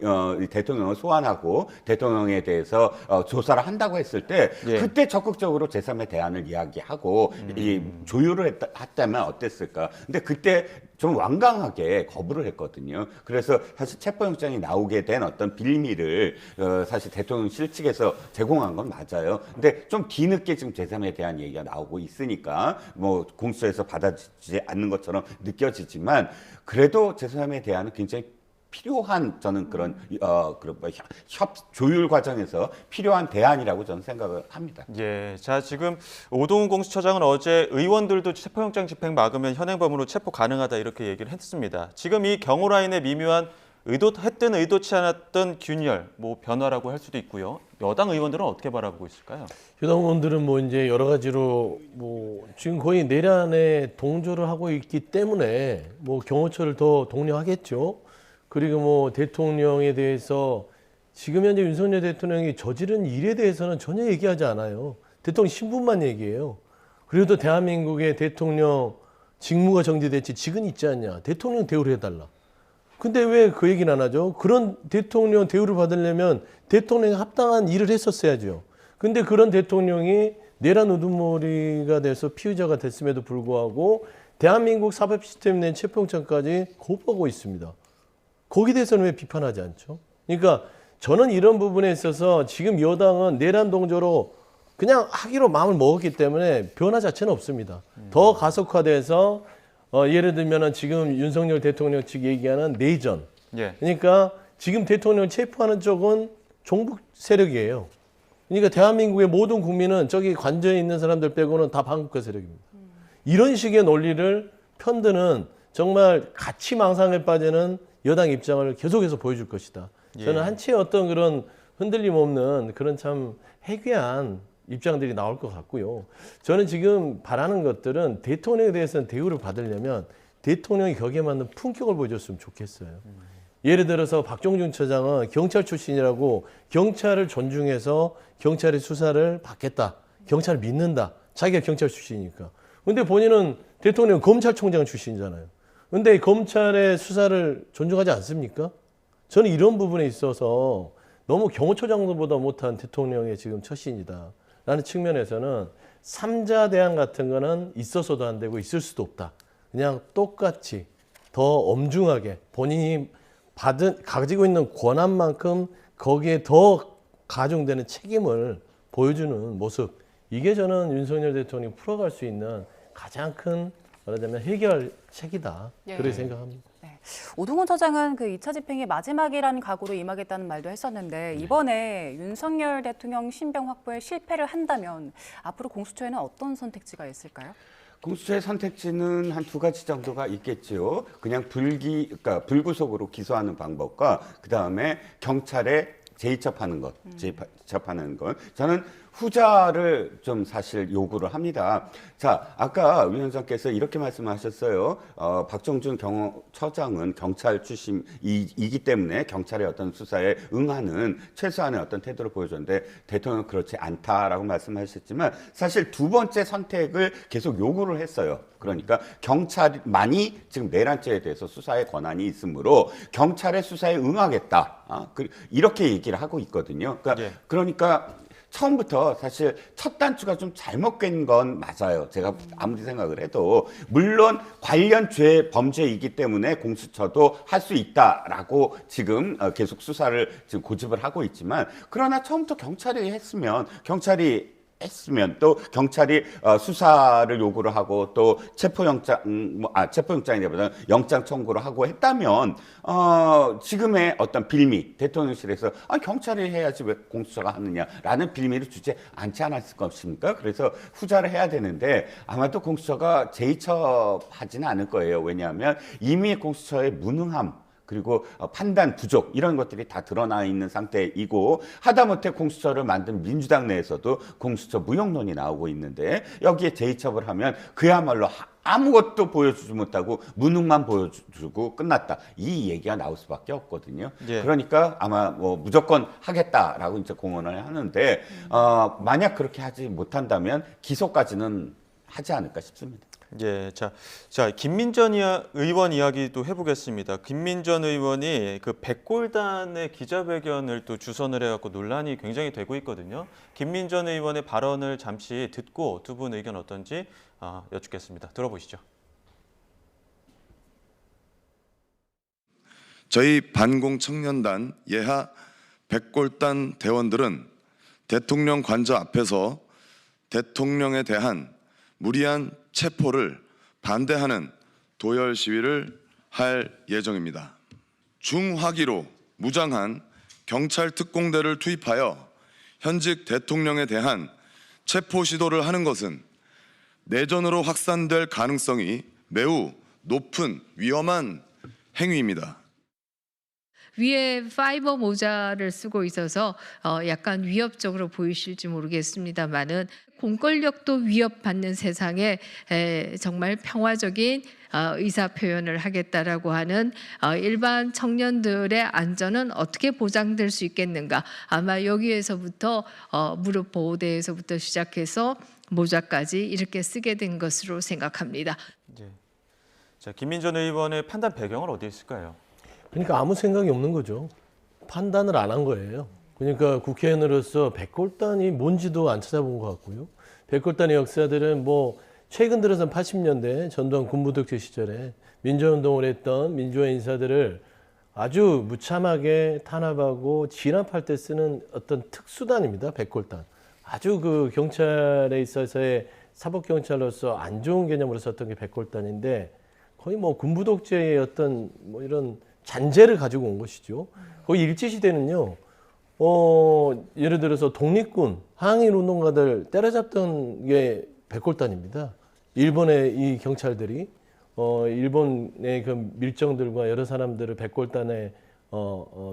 대통령을 소환하고 대통령에 대해서 조사를 한다고 했을 때 그때 적극적으로 제3의 대안을 이야기하고 이 조율을 했다면 어땠을까. 근데 그때 좀 완강하게 거부를 했거든요. 그래서 사실 체포영장이 나오게 된 어떤 빌미를 사실 대통령실 측에서 제공한 건 맞아요. 근데 좀 뒤늦게 지금 제3에 대한 얘기가 나오고 있으니까 뭐 공수처에서 받아주지 않는 것처럼 느껴지지만, 그래도 제3에 대한은 굉장히 필요한, 저는 그런 조율 과정에서 필요한 대안이라고 저는 생각을 합니다. 자, 지금 오동훈 공수처장은 어제 의원들도 체포영장 집행 막으면 현행범으로 체포 가능하다 이렇게 얘기를 했습니다. 지금 이 경호 라인의 미묘한 의도했든 의도치 않았던 균열, 뭐 변화라고 할 수도 있고요. 여당 의원들은 어떻게 바라보고 있을까요? 여당 의원들은 뭐 이제 여러 가지로 뭐 지금 거의 내란에 동조를 하고 있기 때문에 뭐 경호처를 더 독려하겠죠. 그리고 뭐 대통령에 대해서 지금 현재 윤석열 대통령이 저지른 일에 대해서는 전혀 얘기하지 않아요. 대통령 신분만 얘기해요. 그래도 대한민국의 대통령 직무가 정지됐지 직은 있지 않냐. 대통령 대우를 해달라. 근데 왜 그 얘기는 안 하죠? 그런 대통령 대우를 받으려면 대통령이 합당한 일을 했었어야죠. 근데 그런 대통령이 내란 우두머리가 돼서 피의자가 됐음에도 불구하고 대한민국 사법 시스템 낸 체포영장까지 거부하고 있습니다. 거기에 대해서는 왜 비판하지 않죠? 그러니까 저는 이런 부분에 있어서 지금 여당은 내란 동조로 그냥 하기로 마음을 먹었기 때문에 변화 자체는 없습니다. 더 가속화돼서 예를 들면은 지금 윤석열 대통령 측 얘기하는 내전. 예. 그러니까 지금 대통령을 체포하는 쪽은 종북 세력이에요. 그러니까 대한민국의 모든 국민은 저기 관저에 있는 사람들 빼고는 다 반국가 세력입니다. 이런 식의 논리를 편드는 정말 가치망상에 빠지는 여당 입장을 계속해서 보여줄 것이다. 저는 한치의 어떤 그런 흔들림 없는 그런 참 해괴한 입장들이 나올 것 같고요. 저는 지금 바라는 것들은 대통령에 대해서는 대우를 받으려면 대통령이 거기에 맞는 품격을 보여줬으면 좋겠어요. 예를 들어서 박종준 처장은 경찰 출신이라고 경찰을 존중해서 경찰의 수사를 받겠다. 경찰을 믿는다. 자기가 경찰 출신이니까. 근데 본인은 대통령 검찰총장 출신이잖아요. 근데 검찰의 수사를 존중하지 않습니까? 저는 이런 부분에 있어서 너무 경호처장보다 못한 대통령의 지금 처신이다. 라는 측면에서는 3자 대안 같은 거는 있어서도 안 되고 있을 수도 없다. 그냥 똑같이 더 엄중하게 본인이 가지고 있는 권한만큼 거기에 더 가중되는 책임을 보여주는 모습. 이게 저는 윤석열 대통령이 풀어갈 수 있는 가장 큰 말하자면 해결책이다. 예. 그렇게 생각합니다. 네. 오동훈 처장은 그 2차 집행이 마지막이라는 각오로 임하겠다는 말도 했었는데 이번에 윤석열 대통령 신병 확보에 실패를 한다면 앞으로 공수처에는 어떤 선택지가 있을까요? 공수처의 선택지는 한 두 가지 정도가 있겠지요. 그냥 그러니까 불구속으로 기소하는 방법과 그 다음에 경찰에 재입첩하는 것, 재입첩하는 것. 저는 후자를 좀 사실 요구를 합니다. 자, 아까 위원장께서 이렇게 말씀하셨어요. 박정준 경호처장은 경찰 출신이기 때문에 경찰의 어떤 수사에 응하는 최소한의 어떤 태도를 보여줬는데 대통령은 그렇지 않다라고 말씀하셨지만 사실 두 번째 선택을 계속 요구를 했어요. 그러니까 경찰만이 지금 내란죄에 대해서 수사의 권한이 있으므로 경찰의 수사에 응하겠다. 이렇게 얘기를 하고 있거든요. 그러니까 처음부터 사실 첫 단추가 좀 잘못 깬 건 맞아요. 제가 아무리 생각을 해도. 물론 관련 범죄이기 때문에 공수처도 할 수 있다라고 지금 계속 수사를 지금 고집을 하고 있지만 그러나 처음부터 경찰이 했으면 또 경찰이 수사를 요구를 하고 또 체포영장이라보다는 영장 청구를 하고 했다면 지금의 어떤 빌미 대통령실에서 경찰이 해야지 왜 공수처가 하느냐라는 빌미를 주지 않지 않았을 것입니까? 그래서 후자를 해야 되는데 아마도 공수처가 재이첩하지는 않을 거예요. 왜냐하면 이미 공수처의 무능함 그리고 판단 부족 이런 것들이 다 드러나 있는 상태이고 하다못해 공수처를 만든 민주당 내에서도 공수처 무용론이 나오고 있는데 여기에 재이첩을 하면 그야말로 아무것도 보여주지 못하고 무능만 보여주고 끝났다. 이 얘기가 나올 수밖에 없거든요. 예. 그러니까 아마 뭐 무조건 하겠다라고 이제 공언을 하는데 만약 그렇게 하지 못한다면 기소까지는 하지 않을까 싶습니다. 예, 자, 김민전 의원 이야기도 해보겠습니다. 김민전 의원이 그 백골단의 기자회견을 또 주선을 해갖고 논란이 굉장히 되고 있거든요. 김민전 의원의 발언을 잠시 듣고 두 분 의견 어떤지 여쭙겠습니다. 들어보시죠. 저희 반공청년단 예하 백골단 대원들은 대통령 관저 앞에서 대통령에 대한 무리한 체포를 반대하는 도열 시위를 할 예정입니다. 중화기로 무장한 경찰 특공대를 투입하여 현직 대통령에 대한 체포 시도를 하는 것은 내전으로 확산될 가능성이 매우 높은 위험한 행위입니다. 위에 파이버 모자를 쓰고 있어서 약간 위협적으로 보이실지 모르겠습니다만은 공권력도 위협받는 세상에 정말 평화적인 의사 표현을 하겠다라고 하는 일반 청년들의 안전은 어떻게 보장될 수 있겠는가? 아마 여기에서부터 무릎 보호대에서부터 시작해서 모자까지 이렇게 쓰게 된 것으로 생각합니다. 네. 자, 김민전 의원의 판단 배경은 어디에 있을까요? 그러니까 아무 생각이 없는 거죠. 판단을 안 한 거예요. 그러니까 국회의원으로서 백골단이 뭔지도 안 찾아본 것 같고요. 백골단의 역사들은 뭐 최근 들어선 80년대 전두환 군부독재 시절에 민주화운동을 했던 민주화 인사들을 아주 무참하게 탄압하고 진압할 때 쓰는 어떤 특수단입니다. 백골단. 아주 그 경찰에 있어서의 사법경찰로서 안 좋은 개념으로 썼던 게 백골단인데 거의 뭐 군부독재의 어떤 뭐 이런 잔재를 가지고 온 것이죠. 거기 일제시대는요, 예를 들어서 독립군, 항일 운동가들 때려잡던 게 백골단입니다. 일본의 이 경찰들이, 일본의 그 밀정들과 여러 사람들을 백골단에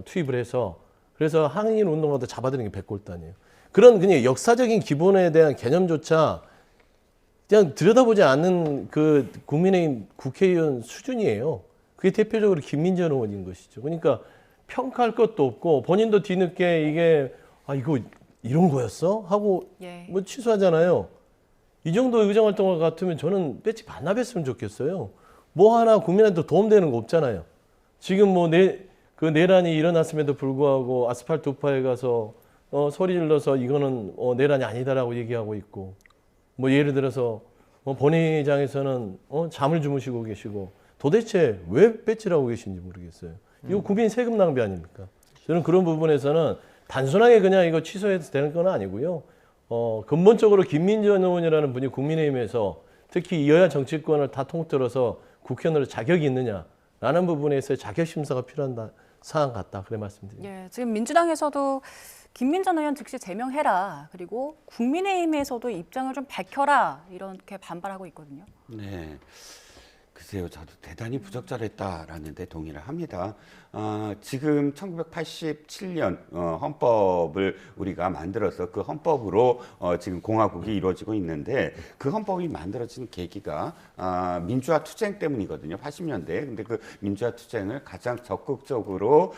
투입을 해서 그래서 항일 운동가들 잡아들이는 게 백골단이에요. 그런 그냥 역사적인 기본에 대한 개념조차 그냥 들여다보지 않는 그 국민의힘 국회의원 수준이에요. 그게 대표적으로 김민전 의원인 것이죠. 그러니까 평가할 것도 없고 본인도 뒤늦게 이게 이거 이런 거였어? 하고 뭐 취소하잖아요. 이 정도 의정활동 같으면 저는 배지 반납했으면 좋겠어요. 뭐 하나 국민한테 도움되는 거 없잖아요. 지금 뭐 그 내란이 일어났음에도 불구하고 아스팔트 우파에 가서 소리 질러서 이거는 내란이 아니다라고 얘기하고 있고 뭐 예를 들어서 본회의장에서는 잠을 주무시고 계시고 도대체 왜 배치라고 계신지 모르겠어요. 이거 국민 세금 낭비 아닙니까? 저는 그런 부분에서는 단순하게 그냥 이거 취소해도 되는 건 아니고요. 근본적으로 김민전 의원이라는 분이 국민의힘에서 특히 여야 정치권을 다 통틀어서 국회의원으로 자격이 있느냐라는 부분에서 자격심사가 필요한 사안 같다. 그래 말씀드립니다. 예, 지금 민주당에서도 김민전 의원 즉시 제명해라. 그리고 국민의힘에서도 입장을 좀 밝혀라. 이렇게 반발하고 있거든요. 네. 글쎄요, 저도 대단히 부적절했다라는 데 동의를 합니다. 지금 1987년 헌법을 우리가 만들어서 그 헌법으로 지금 공화국이 이루어지고 있는데 그 헌법이 만들어진 계기가 민주화 투쟁 때문이거든요. 80년대. 근데 그 민주화 투쟁을 가장 적극적으로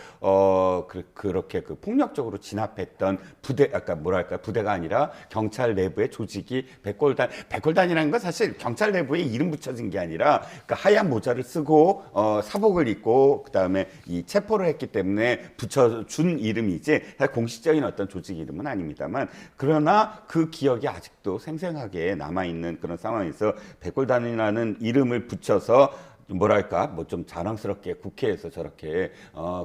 그렇게 그 폭력적으로 진압했던 부대, 아까 뭐랄까 부대가 아니라 경찰 내부의 조직이 백골단이라는 건 사실 경찰 내부에 이름 붙여진 게 아니라 그 하얀 모자를 쓰고 사복을 입고 그다음에 이 체포를 했기 때문에 붙여준 이름이지 공식적인 어떤 조직 이름은 아닙니다만 그러나 그 기억이 아직도 생생하게 남아있는 그런 상황에서 백골단이라는 이름을 붙여서 뭐랄까 뭐 좀 자랑스럽게 국회에서 저렇게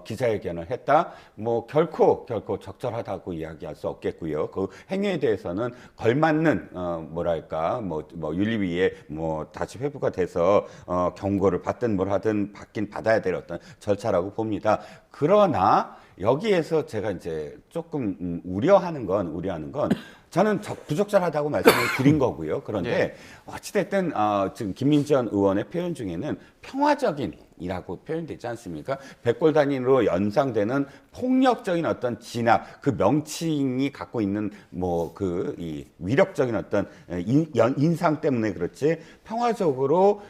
기자회견을 했다 뭐 결코 적절하다고 이야기할 수 없겠고요. 그 행위에 대해서는 걸맞는 뭐랄까 뭐 윤리위에 뭐 다시 회부가 돼서 경고를 받든 뭘 하든 받긴 받아야 될 어떤 절차라고 봅니다. 그러나 여기에서 제가 이제 조금 우려하는 건 저는 부적절하다고 말씀을 드린 거고요. 그런데 어찌됐든 지금 김민전 의원의 표현 중에는 평화적인이라고 표현되지 않습니까? 백골단위로 연상되는 폭력적인 어떤 진압, 그 명칭이 갖고 있는 뭐 이 위력적인 어떤 인상 때문에 그렇지 평화적으로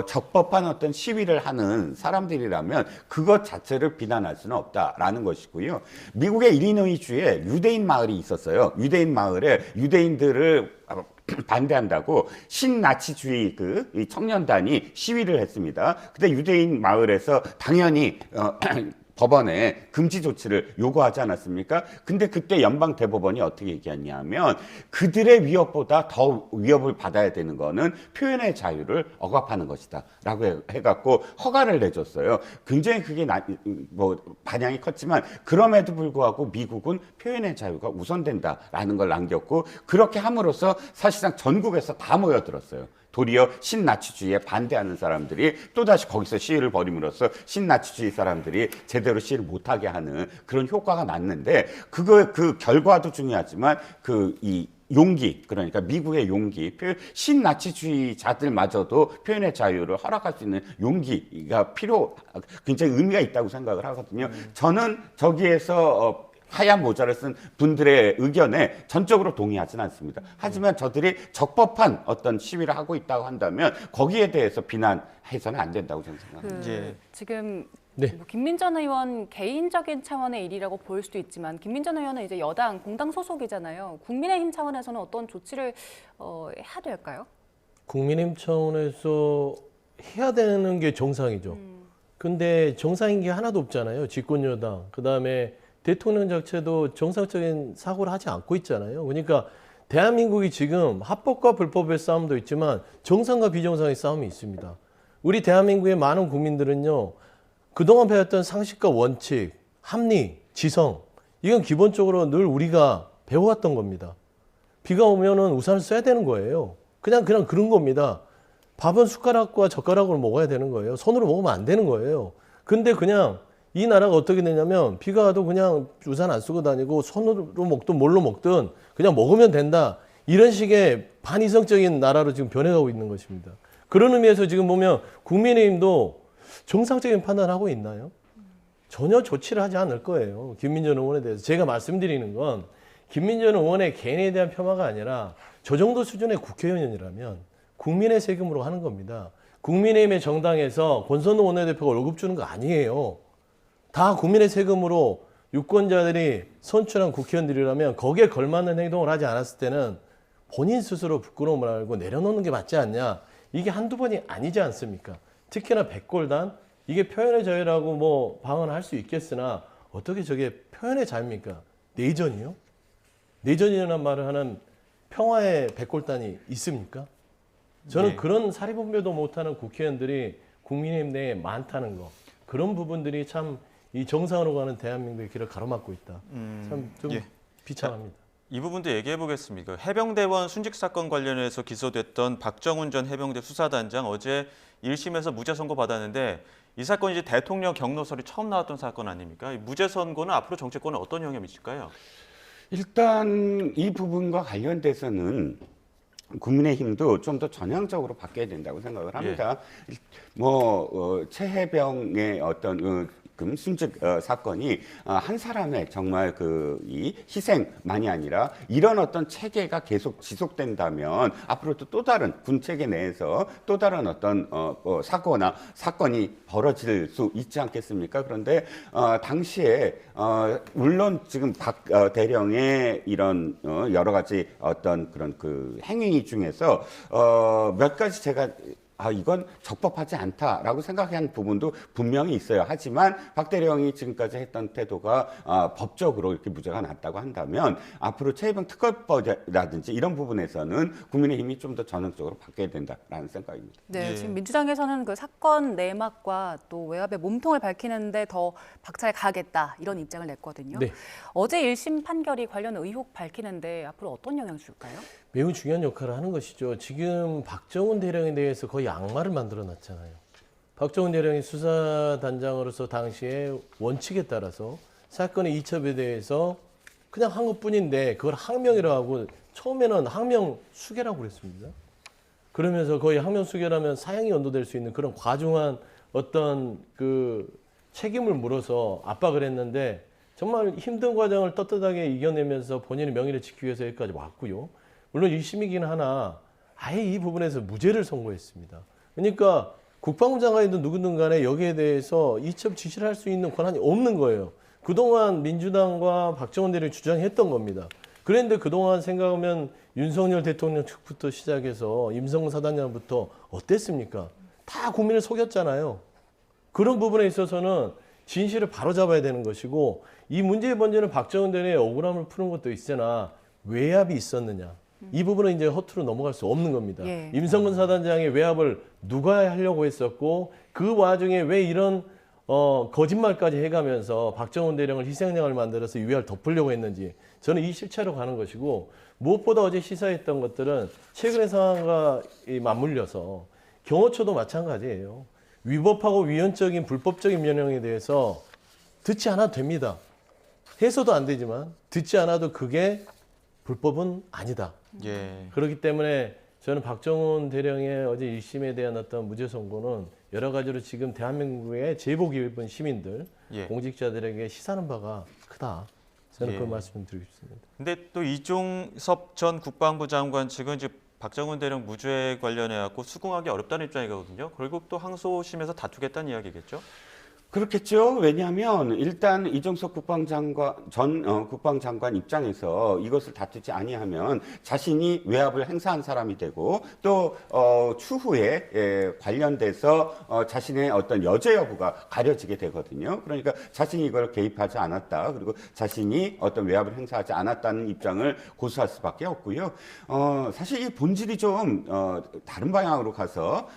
적법한 어떤 시위를 하는 사람들이라면 그것 자체를 비난할 수는 없다라는 것이고요. 미국의 일리노이주에 유대인 마을이 있었어요. 유대인 마을에 유대인들을 반대한다고 신나치주의 이 청년단이 시위를 했습니다. 근데 유대인 마을에서 당연히 법원에 금지 조치를 요구하지 않았습니까? 근데 그때 연방 대법원이 어떻게 얘기했냐면 그들의 위협보다 더 위협을 받아야 되는 거는 표현의 자유를 억압하는 것이다 라고 해갖고 허가를 내줬어요. 굉장히 그게 반향이 컸지만 그럼에도 불구하고 미국은 표현의 자유가 우선된다라는 걸 남겼고 그렇게 함으로써 사실상 전국에서 다 모여들었어요. 도리어 신나치주의에 반대하는 사람들이 또다시 거기서 시위를 벌임으로써 신나치주의 사람들이 제대로 시위를 못하게 하는 그런 효과가 났는데 그 결과도 중요하지만 이 용기, 그러니까 미국의 용기, 신나치주의자들마저도 표현의 자유를 허락할 수 있는 용기가 굉장히 의미가 있다고 생각을 하거든요. 저는 저기에서 하얀 모자를 쓴 분들의 의견에 전적으로 동의하지는 않습니다. 하지만 저들이 적법한 어떤 시위를 하고 있다고 한다면 거기에 대해서 비난해서는 안 된다고 저는 생각합니다. 지금 네. 뭐 김민전 의원 개인적인 차원의 일이라고 볼 수도 있지만 김민전 의원은 이제 여당 공당 소속이잖아요. 국민의힘 차원에서는 어떤 조치를 해야 될까요? 국민의힘 차원에서 해야 되는 게 정상이죠. 근데 정상인 게 하나도 없잖아요. 집권여당. 그다음에 대통령 자체도 정상적인 사고를 하지 않고 있잖아요. 그러니까 대한민국이 지금 합법과 불법의 싸움도 있지만 정상과 비정상의 싸움이 있습니다. 우리 대한민국의 많은 국민들은요. 그동안 배웠던 상식과 원칙, 합리, 지성 이건 기본적으로 늘 우리가 배워왔던 겁니다. 비가 오면은 우산을 써야 되는 거예요. 그냥 그런 겁니다. 밥은 숟가락과 젓가락으로 먹어야 되는 거예요. 손으로 먹으면 안 되는 거예요. 근데 그냥 이 나라가 어떻게 되냐면 비가 와도 그냥 우산 안 쓰고 다니고 손으로 먹든 뭘로 먹든 그냥 먹으면 된다. 이런 식의 반이성적인 나라로 지금 변해가고 있는 것입니다. 그런 의미에서 지금 보면 국민의힘도 정상적인 판단을 하고 있나요? 전혀 조치를 하지 않을 거예요. 김민전 의원에 대해서. 제가 말씀드리는 건 김민전 의원의 개인에 대한 폄하가 아니라 저 정도 수준의 국회의원이라면 국민의 세금으로 하는 겁니다. 국민의힘의 정당에서 권선우 원내대표가 월급 주는 거 아니에요. 다 국민의 세금으로 유권자들이 선출한 국회의원들이라면 거기에 걸맞는 행동을 하지 않았을 때는 본인 스스로 부끄러움을 알고 내려놓는 게 맞지 않냐. 이게 한두 번이 아니지 않습니까? 특히나 백골단 이게 표현의 자유라고 뭐 방언할 수 있겠으나 어떻게 저게 표현의 자유입니까? 내전이요? 내전이라는 말을 하는 평화의 백골단이 있습니까? 저는 그런 사리분별도 못하는 국회의원들이 국민의힘 내에 많다는 거. 그런 부분들이 참 이 정상으로 가는 대한민국의 길을 가로막고 있다. 참 좀 비참합니다. 이 부분도 얘기해 보겠습니다. 해병대원 순직 사건 관련해서 기소됐던 박정훈 전 해병대 수사단장 어제 1심에서 무죄 선고 받았는데 이 사건이 이제 대통령 경로설이 처음 나왔던 사건 아닙니까? 이 무죄 선고는 앞으로 정치권에 어떤 영향을 미칠까요? 일단 이 부분과 관련돼서는 국민의힘도 좀 더 전향적으로 바뀌어야 된다고 생각을 합니다. 최해병의 어떤 순직 사건이 한 사람의 정말 이 희생만이 아니라 이런 어떤 체계가 계속 지속된다면 앞으로도 또 다른 군 체계 내에서 또 다른 어떤 사고나 사건이 벌어질 수 있지 않겠습니까? 그런데 당시에 물론 지금 박 대령의 이런 여러 가지 어떤 그런 그 행위 중에서 몇 가지 제가 이건 적법하지 않다라고 생각한 부분도 분명히 있어요. 하지만 박 대령이 지금까지 했던 태도가 법적으로 이렇게 무죄가 났다고 한다면 앞으로 최해병 특검법이라든지 이런 부분에서는 국민의힘이 좀 더 전향적으로 바뀌어야 된다라는 생각입니다. 네, 지금 민주당에서는 그 사건 내막과 또 외압의 몸통을 밝히는데 더 박차에 가겠다 이런 입장을 냈거든요. 네. 어제 1심 판결이 관련 의혹 밝히는데 앞으로 어떤 영향을 줄까요? 매우 중요한 역할을 하는 것이죠. 지금 박정훈 대령에 대해서 거의 악마를 만들어 놨잖아요. 박정훈 대령이 수사단장으로서 당시에 원칙에 따라서 사건의 이첩에 대해서 그냥 한 것뿐인데 그걸 항명이라고 하고 처음에는 항명 수계라고 그랬습니다. 그러면서 거의 항명 수계라면 사형이 연도될 수 있는 그런 과중한 어떤 그 책임을 물어서 압박을 했는데 정말 힘든 과정을 떳떳하게 이겨내면서 본인의 명예를 지키기 위해서 여기까지 왔고요. 물론 1심이긴 하나 아예 이 부분에서 무죄를 선고했습니다. 그러니까 국방부 장관이든 누구든 간에 여기에 대해서 이첩 지시를 할 수 있는 권한이 없는 거예요. 그동안 민주당과 박정훈 대령이 주장했던 겁니다. 그런데 그동안 생각하면 윤석열 대통령 측부터 시작해서 임성근 사단장부터 어땠습니까? 다 국민을 속였잖아요. 그런 부분에 있어서는 진실을 바로잡아야 되는 것이고 이 문제의 번제는 박정훈 대령의 억울함을 푸는 것도 있으나 외압이 있었느냐. 이 부분은 이제 허투루 넘어갈 수 없는 겁니다. 예. 임성근 사단장의 외압을 누가 하려고 했었고 그 와중에 왜 이런 거짓말까지 해가면서 박정훈 대령을 희생양을 만들어서 이 외압을 덮으려고 했는지 저는 이 실체로 가는 것이고 무엇보다 어제 시사했던 것들은 최근의 상황과 맞물려서 경호처도 마찬가지예요. 위법하고 위헌적인 불법적인 명령에 대해서 듣지 않아도 됩니다. 해서도 안 되지만 듣지 않아도 그게 불법은 아니다. 예. 그렇기 때문에 저는 박정훈 대령의 어제 1심에 대한 어떤 무죄 선고는 여러 가지로 지금 대한민국의 제복 입은 시민들, 예. 공직자들에게 시사하는 바가 크다. 저는 예. 그 말씀을 드리고 싶습니다. 근데 또 이종섭 전 국방부 장관 측은 이제 박정훈 대령 무죄 관련해 갖고 수긍하기 어렵다는 입장이거든요. 결국 또 항소심에서 다투겠다는 이야기겠죠? 그렇겠죠. 왜냐하면 일단 이종석 전 국방장관 입장에서 이것을 다투지 아니하면 자신이 외압을 행사한 사람이 되고 또 추후에 관련돼서 자신의 어떤 여죄 여부가 가려지게 되거든요. 그러니까 자신이 이걸 개입하지 않았다. 그리고 자신이 어떤 외압을 행사하지 않았다는 입장을 고수할 수밖에 없고요. 사실 이 본질이 좀 다른 방향으로 가서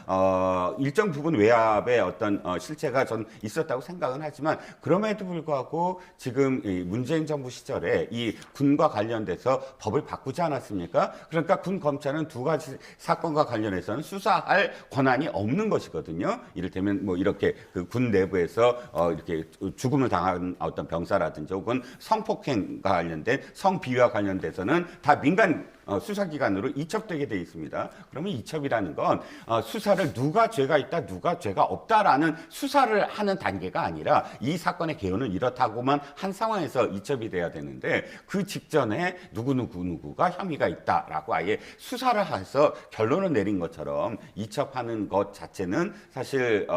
일정 부분 외압의 어떤 실체가 전 있었다고 생각은 하지만 그럼에도 불구하고 지금 이 문재인 정부 시절에 이 군과 관련돼서 법을 바꾸지 않았습니까? 그러니까 군 검찰은 두 가지 사건과 관련해서는 수사할 권한이 없는 것이거든요. 이를테면 뭐 이렇게 그 군 내부에서 이렇게 죽음을 당한 어떤 병사라든지 혹은 성폭행과 관련된 성비위와 관련돼서는 다 민간 수사기관으로 이첩되게 돼 있습니다. 그러면 이첩이라는 건 수사를 누가 죄가 있다, 누가 죄가 없다라는 수사를 하는 단계가 아니라 이 사건의 개요는 이렇다고만 한 상황에서 이첩이 돼야 되는데 그 직전에 누구가 혐의가 있다라고 아예 수사를 해서 결론을 내린 것처럼 이첩하는 것 자체는 사실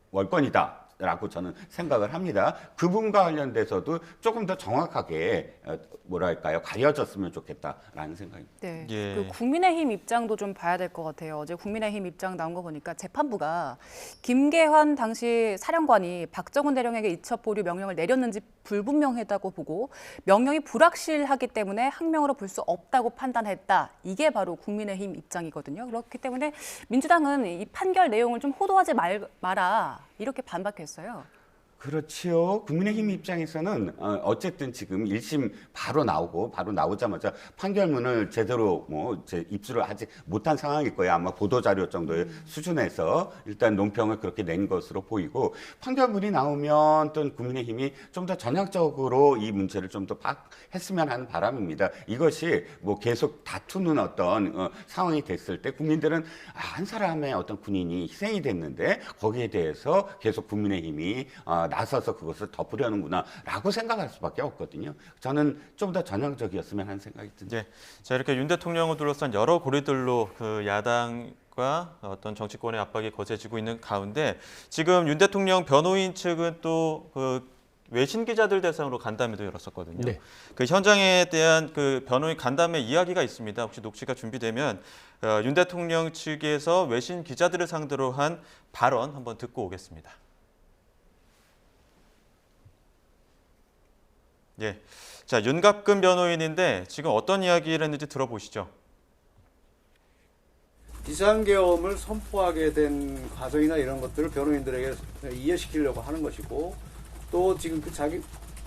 월권이다. 라고 저는 생각을 합니다. 그 부분과 관련돼서도 조금 더 정확하게 뭐랄까요 가려졌으면 좋겠다라는 생각입니다. 네. 예. 그 국민의힘 입장도 좀 봐야 될 것 같아요. 어제 국민의힘 입장 나온 거 보니까 재판부가 김계환 당시 사령관이 박정훈 대령에게 이첩 보류 명령을 내렸는지 불분명하다고 보고 명령이 불확실하기 때문에 항명으로 볼 수 없다고 판단했다. 이게 바로 국민의힘 입장이거든요. 그렇기 때문에 민주당은 이 판결 내용을 좀 호도하지 마라 이렇게 반박했어요. 그렇지요. 국민의힘 입장에서는 어쨌든 지금 1심 바로 나오자마자 판결문을 제대로 입수를 하지 못한 상황일 거예요. 아마 보도자료 정도의 수준에서 일단 논평을 그렇게 낸 것으로 보이고 판결문이 나오면 또 국민의힘이 좀 더 전향적으로 이 문제를 좀 더 파악했으면 하는 바람입니다. 이것이 뭐 계속 다투는 어떤 상황이 됐을 때 국민들은 한 사람의 어떤 군인이 희생이 됐는데 거기에 대해서 계속 국민의힘이 나서서 그것을 덮으려는구나라고 생각할 수밖에 없거든요. 저는 좀 더 전향적이었으면 하는 생각이 듭니다. 네. 자, 이렇게 윤 대통령을 둘러싼 여러 고리들로 그 야당과 어떤 정치권의 압박이 거세지고 있는 가운데 지금 윤 대통령 변호인 측은 또 그 외신 기자들 대상으로 간담회도 열었었거든요. 네. 그 현장에 대한 그 변호인 간담회 이야기가 있습니다. 혹시 녹취가 준비되면 윤 대통령 측에서 외신 기자들을 상대로 한 발언 한번 듣고 오겠습니다. 예, 자 윤갑근 변호인인데 지금 어떤 이야기를 했는지 들어보시죠. 비상계엄을 선포하게 된 과정이나 이런 것들을 변호인들에게 이해시키려고 하는 것이고 또 지금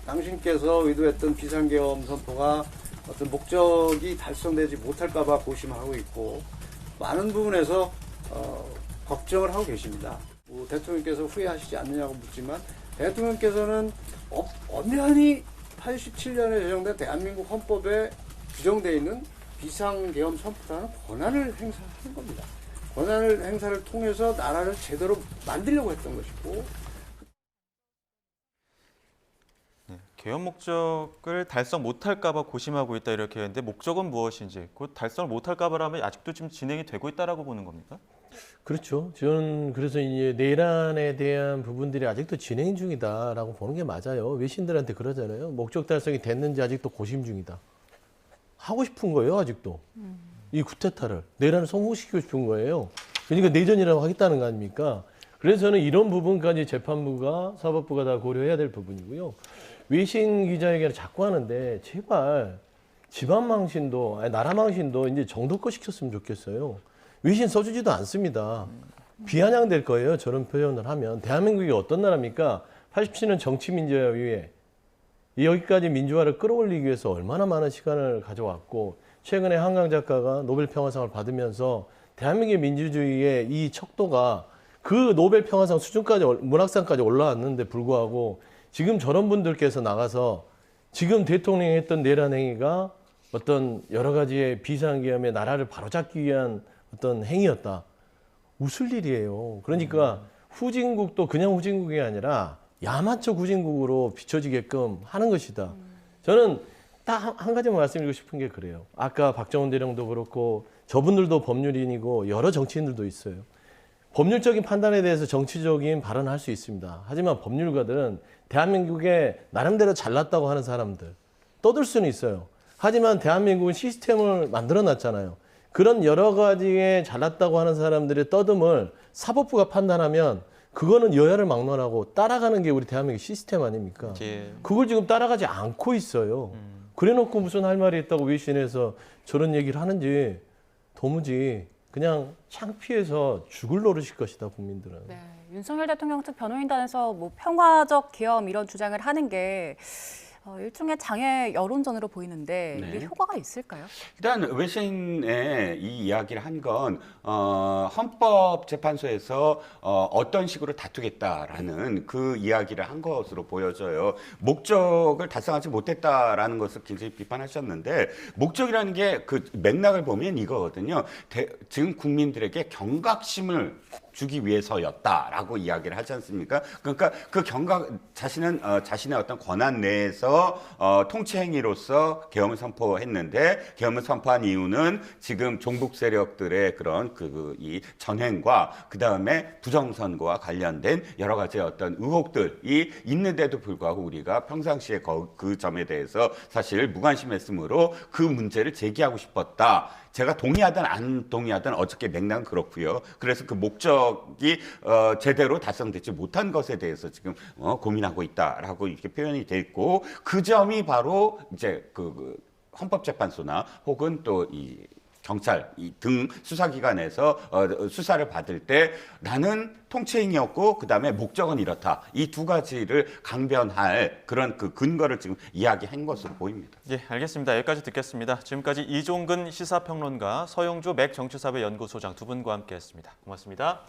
당신께서 의도했던 비상계엄 선포가 어떤 목적이 달성되지 못할까 봐 고심하고 있고 많은 부분에서 걱정을 하고 계십니다. 대통령께서 후회하시지 않느냐고 묻지만 대통령께서는 엄연히 87년에 제정된 대한민국 헌법에 규정되어 있는 비상계엄 선포라는 권한을 행사하는 겁니다. 권한을 행사를 통해서 나라를 제대로 만들려고 했던 것이고 계엄 목적을 달성 못할까 봐 고심하고 있다 이렇게 했는데 목적은 무엇인지 곧 달성을 못할까 봐라면 아직도 지금 진행이 되고 있다라고 보는 겁니까? 그렇죠. 저는 그래서 이제 내란에 대한 부분들이 아직도 진행 중이다라고 보는 게 맞아요. 외신들한테 그러잖아요. 목적 달성이 됐는지 아직도 고심 중이다. 하고 싶은 거예요, 아직도. 이 쿠데타를 내란을 성공시키고 싶은 거예요. 그러니까 내전이라고 하겠다는 거 아닙니까? 그래서 저는 이런 부분까지 재판부가 사법부가 다 고려해야 될 부분이고요. 외신 기자회견을 자꾸 하는데 제발 집안 망신도 나라 망신도 이제 정도껏 시켰으면 좋겠어요. 외신 써주지도 않습니다. 비아냥될 거예요. 저런 표현을 하면. 대한민국이 어떤 나라입니까? 87년 정치민주화 이후에 여기까지 민주화를 끌어올리기 위해서 얼마나 많은 시간을 가져왔고 최근에 한강 작가가 노벨 평화상을 받으면서 대한민국의 민주주의의 이 척도가 그 노벨 평화상 수준까지 문학상까지 올라왔는데 불구하고 지금 저런 분들께서 나가서 지금 대통령이 했던 내란 행위가 어떤 여러 가지의 비상계엄의 나라를 바로잡기 위한 어떤 행위였다. 웃을 일이에요. 그러니까 후진국도 그냥 후진국이 아니라 야마적 후진국으로 비춰지게끔 하는 것이다. 저는 딱 한 가지만 말씀드리고 싶은 게 그래요. 아까 박정훈 대령도 그렇고 저분들도 법률인이고 여러 정치인들도 있어요. 법률적인 판단에 대해서 정치적인 발언을 할 수 있습니다. 하지만 법률가들은 대한민국에 나름대로 잘났다고 하는 사람들 떠들 수는 있어요. 하지만 대한민국은 시스템을 만들어 놨잖아요. 그런 여러 가지에 잘났다고 하는 사람들의 떠듦을 사법부가 판단하면 그거는 여야를 막론하고 따라가는 게 우리 대한민국 시스템 아닙니까? 예. 그걸 지금 따라가지 않고 있어요. 그래놓고 무슨 할 말이 있다고 외신에서 저런 얘기를 하는지 도무지 그냥 창피해서 죽을 노릇일 것이다, 국민들은. 네, 윤석열 대통령 측 변호인단에서 뭐 평화적 계엄 이런 주장을 하는 게 일종의 장애 여론전으로 보이는데 네. 이게 효과가 있을까요? 일단 외신에 이 이야기를 한 건 헌법재판소에서 어떤 식으로 다투겠다라는 그 이야기를 한 것으로 보여져요. 목적을 달성하지 못했다라는 것을 굉장히 비판하셨는데 목적이라는 게 그 맥락을 보면 이거거든요. 지금 국민들에게 경각심을 주기 위해서였다라고 이야기를 하지 않습니까? 그러니까 그 자신은 자신의 어떤 권한 내에서 통치 행위로서 계엄을 선포했는데 계엄을 선포한 이유는 지금 종북 세력들의 그런 이 전횡과 그 다음에 부정선거와 관련된 여러 가지 어떤 의혹들이 있는데도 불구하고 우리가 평상시에 그 점에 대해서 사실 무관심했으므로 그 문제를 제기하고 싶었다. 제가 동의하든 안 동의하든 어저께 맥락은 그렇고요. 그래서 그 목적이 제대로 달성되지 못한 것에 대해서 지금 고민하고 있다라고 이렇게 표현이 돼 있고 그 점이 바로 이제 그 헌법재판소나 혹은 또 이 경찰 등 수사기관에서 수사를 받을 때 나는 통치행위였고 그다음에 목적은 이렇다. 이 두 가지를 강변할 그런 그 근거를 지금 이야기한 것으로 보입니다. 예, 알겠습니다. 여기까지 듣겠습니다. 지금까지 이종근 시사평론가, 서영주 맥정치사회 연구소장 두 분과 함께했습니다. 고맙습니다.